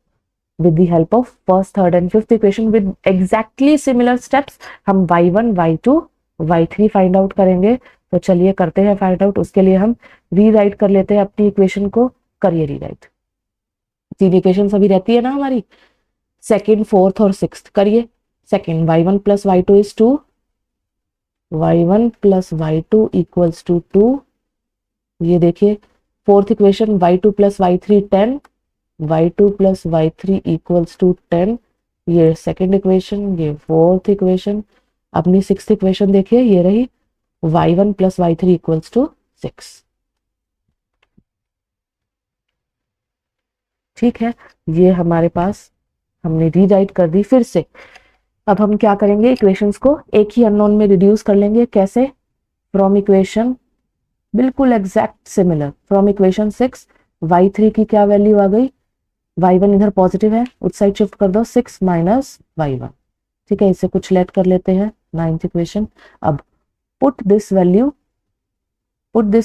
with the help of first, third and fifth equation with exactly similar steps हम y1 y2 y3 find out करेंगे। तो चलिए करते हैं फाइंड आउट। उसके लिए हम रीराइट कर लेते हैं अपनी इक्वेशन को, करिए रीराइट। 3 इक्वेशन अभी रहती है ना हमारी, सेकेंड, फोर्थ और सिक्स्थ। करिए। Second, y1 plus y2 is 2, y1 plus y2 equals to 2। ये देखिए fourth equation, y2 plus y3 10, y2 plus y3 equals to 10। ये सेकेंड इक्वेशन, ये फोर्थ इक्वेशन। अपनी सिक्स्थ इक्वेशन देखिए, ये रही y1 plus y3 equals to 6। ठीक है, ये हमारे पास हमने रीराइट कर दी फिर से। अब हम क्या करेंगे, इक्वेशंस को एक ही अननोन में रिड्यूस कर लेंगे। कैसे, फ्रॉम इक्वेशन, बिल्कुल exact similar, from equation 6 y3 की क्या वैल्यू आ गई, y1 इधर पॉजिटिव है, उस साइड शिफ्ट कर दो, 6 माइनस y1। ठीक है, इसे कुछ लेट कर लेते हैं, 9th इक्वेशन। अब put this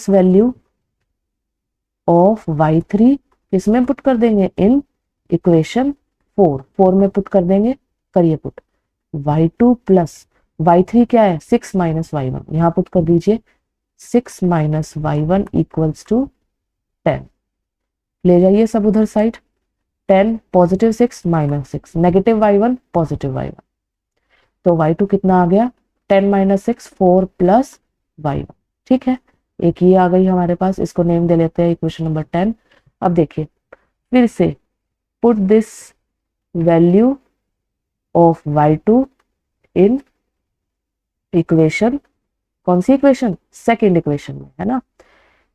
value of y3 किसमें पुट कर देंगे, इन इक्वेशन 4 में पुट कर देंगे। करिए पुट, y2 प्लस y3 क्या है, 6 माइनस y1, यहां पुट कर दीजिए, 6 माइनस y1 इक्वल्स टू 10। ले जाइए सब उधर side, 10 positive 6 minus 6, negative y1 positive y1, तो y2 कितना आ गया, 10 माइनस 6 4 प्लस y1। ठीक है, एक ये आ गई हमारे पास, इसको नेम दे लेते हैं इक्वेशन नंबर 10। अब देखिए फिर से, put this value of y2 in equation, कौन सी इक्वेशन, सेकेंड इक्वेशन में, है ना।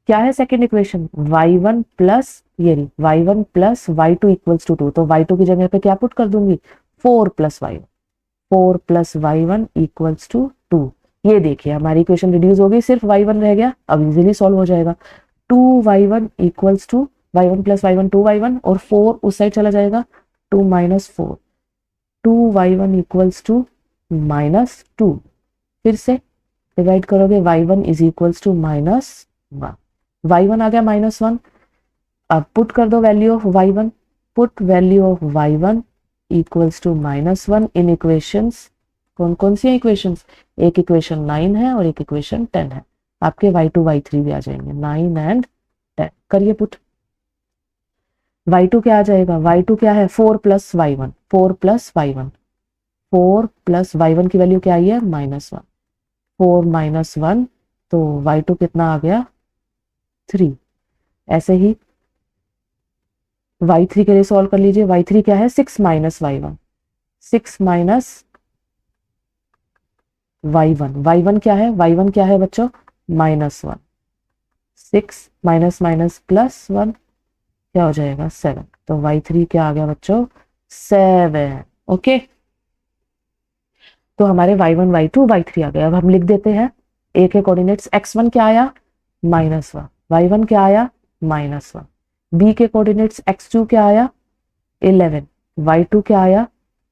क्या है सेकेंड इक्वेशन, y1 प्लस, ये रही y1 plus y2 equals to 2, तो y2 की जगह पे क्या पुट कर दूंगी, 4 plus y1, 4 plus y1 equals to 2। ये देखिए हमारी इक्वेशन रिड्यूस हो गई, सिर्फ y1 रह गया, अब इजीली सॉल्व हो जाएगा। 2y1 equals to y1 plus y1 2y1, और 4 उस साइड चला जाएगा, 2 माइनस 4, 2y1 इक्वल्स टू -2। फिर से डिवाइड करोगे, y1 is equals to -1, y1 आ गया -1। अब पुट कर दो value of y1, put value of y1 equals to -1 in equations, कौन कौन सी इक्वेशंस, एक इक्वेशन 9 है और एक इक्वेशन 10 है। आपके y2 y3 भी आ जाएंगे, 9 एंड 10। करिए पुट, y2 क्या आ जाएगा, y2 क्या है, 4 plus y1, 4 plus y1, 4 plus y1 की वैल्यू क्या आई है, -1, 4 माइनस 1, तो y2 कितना आ गया, 3। ऐसे ही y3 के लिए सॉल्व कर लीजिए, y3 क्या है, 6 minus y1, 6 minus y1, y1 क्या है, y1 क्या है बच्चों, -1, 6 माइनस माइनस प्लस 1 क्या हो जाएगा, 7, तो y3 क्या आ गया बच्चों, 7। ओके, तो हमारे y1 y2 y3 आ गए। अब हम लिख देते हैं a के कोऑर्डिनेट्स, x1 क्या आया, -1, y1 क्या आया, -1, b के कोऑर्डिनेट्स x2 क्या आया, 11, y2 क्या आया,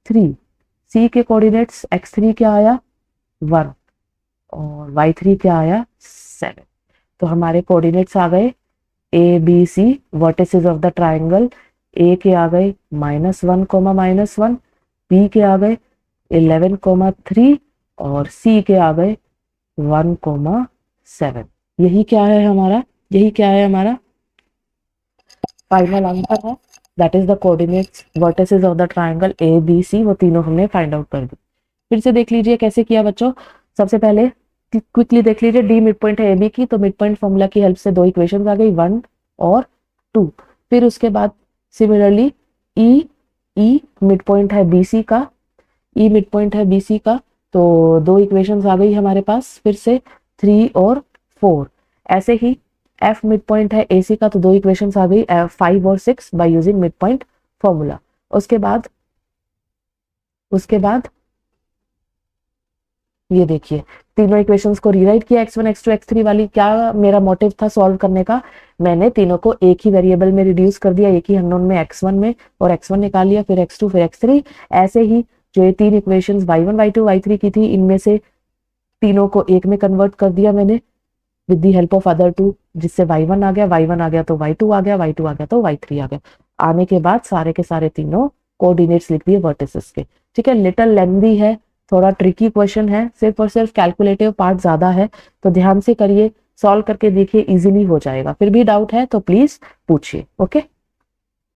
3, c के कोऑर्डिनेट्स x3 क्या आया, 1, और y3 क्या आया, 7। तो हमारे कोऑर्डिनेट्स आ गए a b c, vertices of the triangle, a के आ गए -1, -1, b के आ गए 11, 3, और c के आ गए 1, 7। यही क्या है हमारा यही क्या है हमारा फाइनल आंसर है, that is the coordinates vertices of the triangle A B C, वो तीनों हमने फाइंड आउट कर दी। फिर से देख लीजिए कैसे किया बच्चों। सबसे पहले क्विकली देख लीजिए, डी मिड पॉइंट है ए बी की, तो मिड पॉइंट फॉर्मूला की हेल्प से दो इक्वेशन आ गई 1 और 2। फिर उसके बाद सिमिलरली ई मिड पॉइंट है बी सी का, ई मिड पॉइंट है बी सी का, तो दो इक्वेशंस आ गई हमारे पास फिर से 3 और 4। ऐसे ही एफ मिड पॉइंट है ए सी का, तो दो इक्वेशंस आ गई 5 और 6 by using mid point formula. उसके बाद ये देखिए तीनों इक्वेशंस को रीराइट किया, x1 x2 x3 वाली। क्या मेरा मोटिव था सॉल्व करने का, मैंने तीनों को एक ही वेरिएबल में रिड्यूस कर दिया, एक ही अननोन में x1 में, और x1 निकाल लिया, फिर x2 फिर x3। ऐसे ही जो ये तीन इक्वेशंस y1 y2 y3 की थी, इनमें से तीनों को एक में कन्वर्ट कर दिया मैंने with the help of other two, जिससे y1 आ गया, y1 आ गया तो y2 आ गया, y2 आ गया तो y3 आ गया। आने के बाद सारे के सारे तीनों कोऑर्डिनेट्स लिख दिए वर्टिसेस के। ठीक है, लिटिल लेंथी है, थोड़ा ट्रिकी क्वेश्चन है, सिर्फ और सिर्फ कैलकुलेटिव पार्ट ज्यादा है, तो ध्यान से करिए, सॉल्व करके देखिए, इजीली हो जाएगा। फिर भी डाउट है तो प्लीज पूछिए। ओके।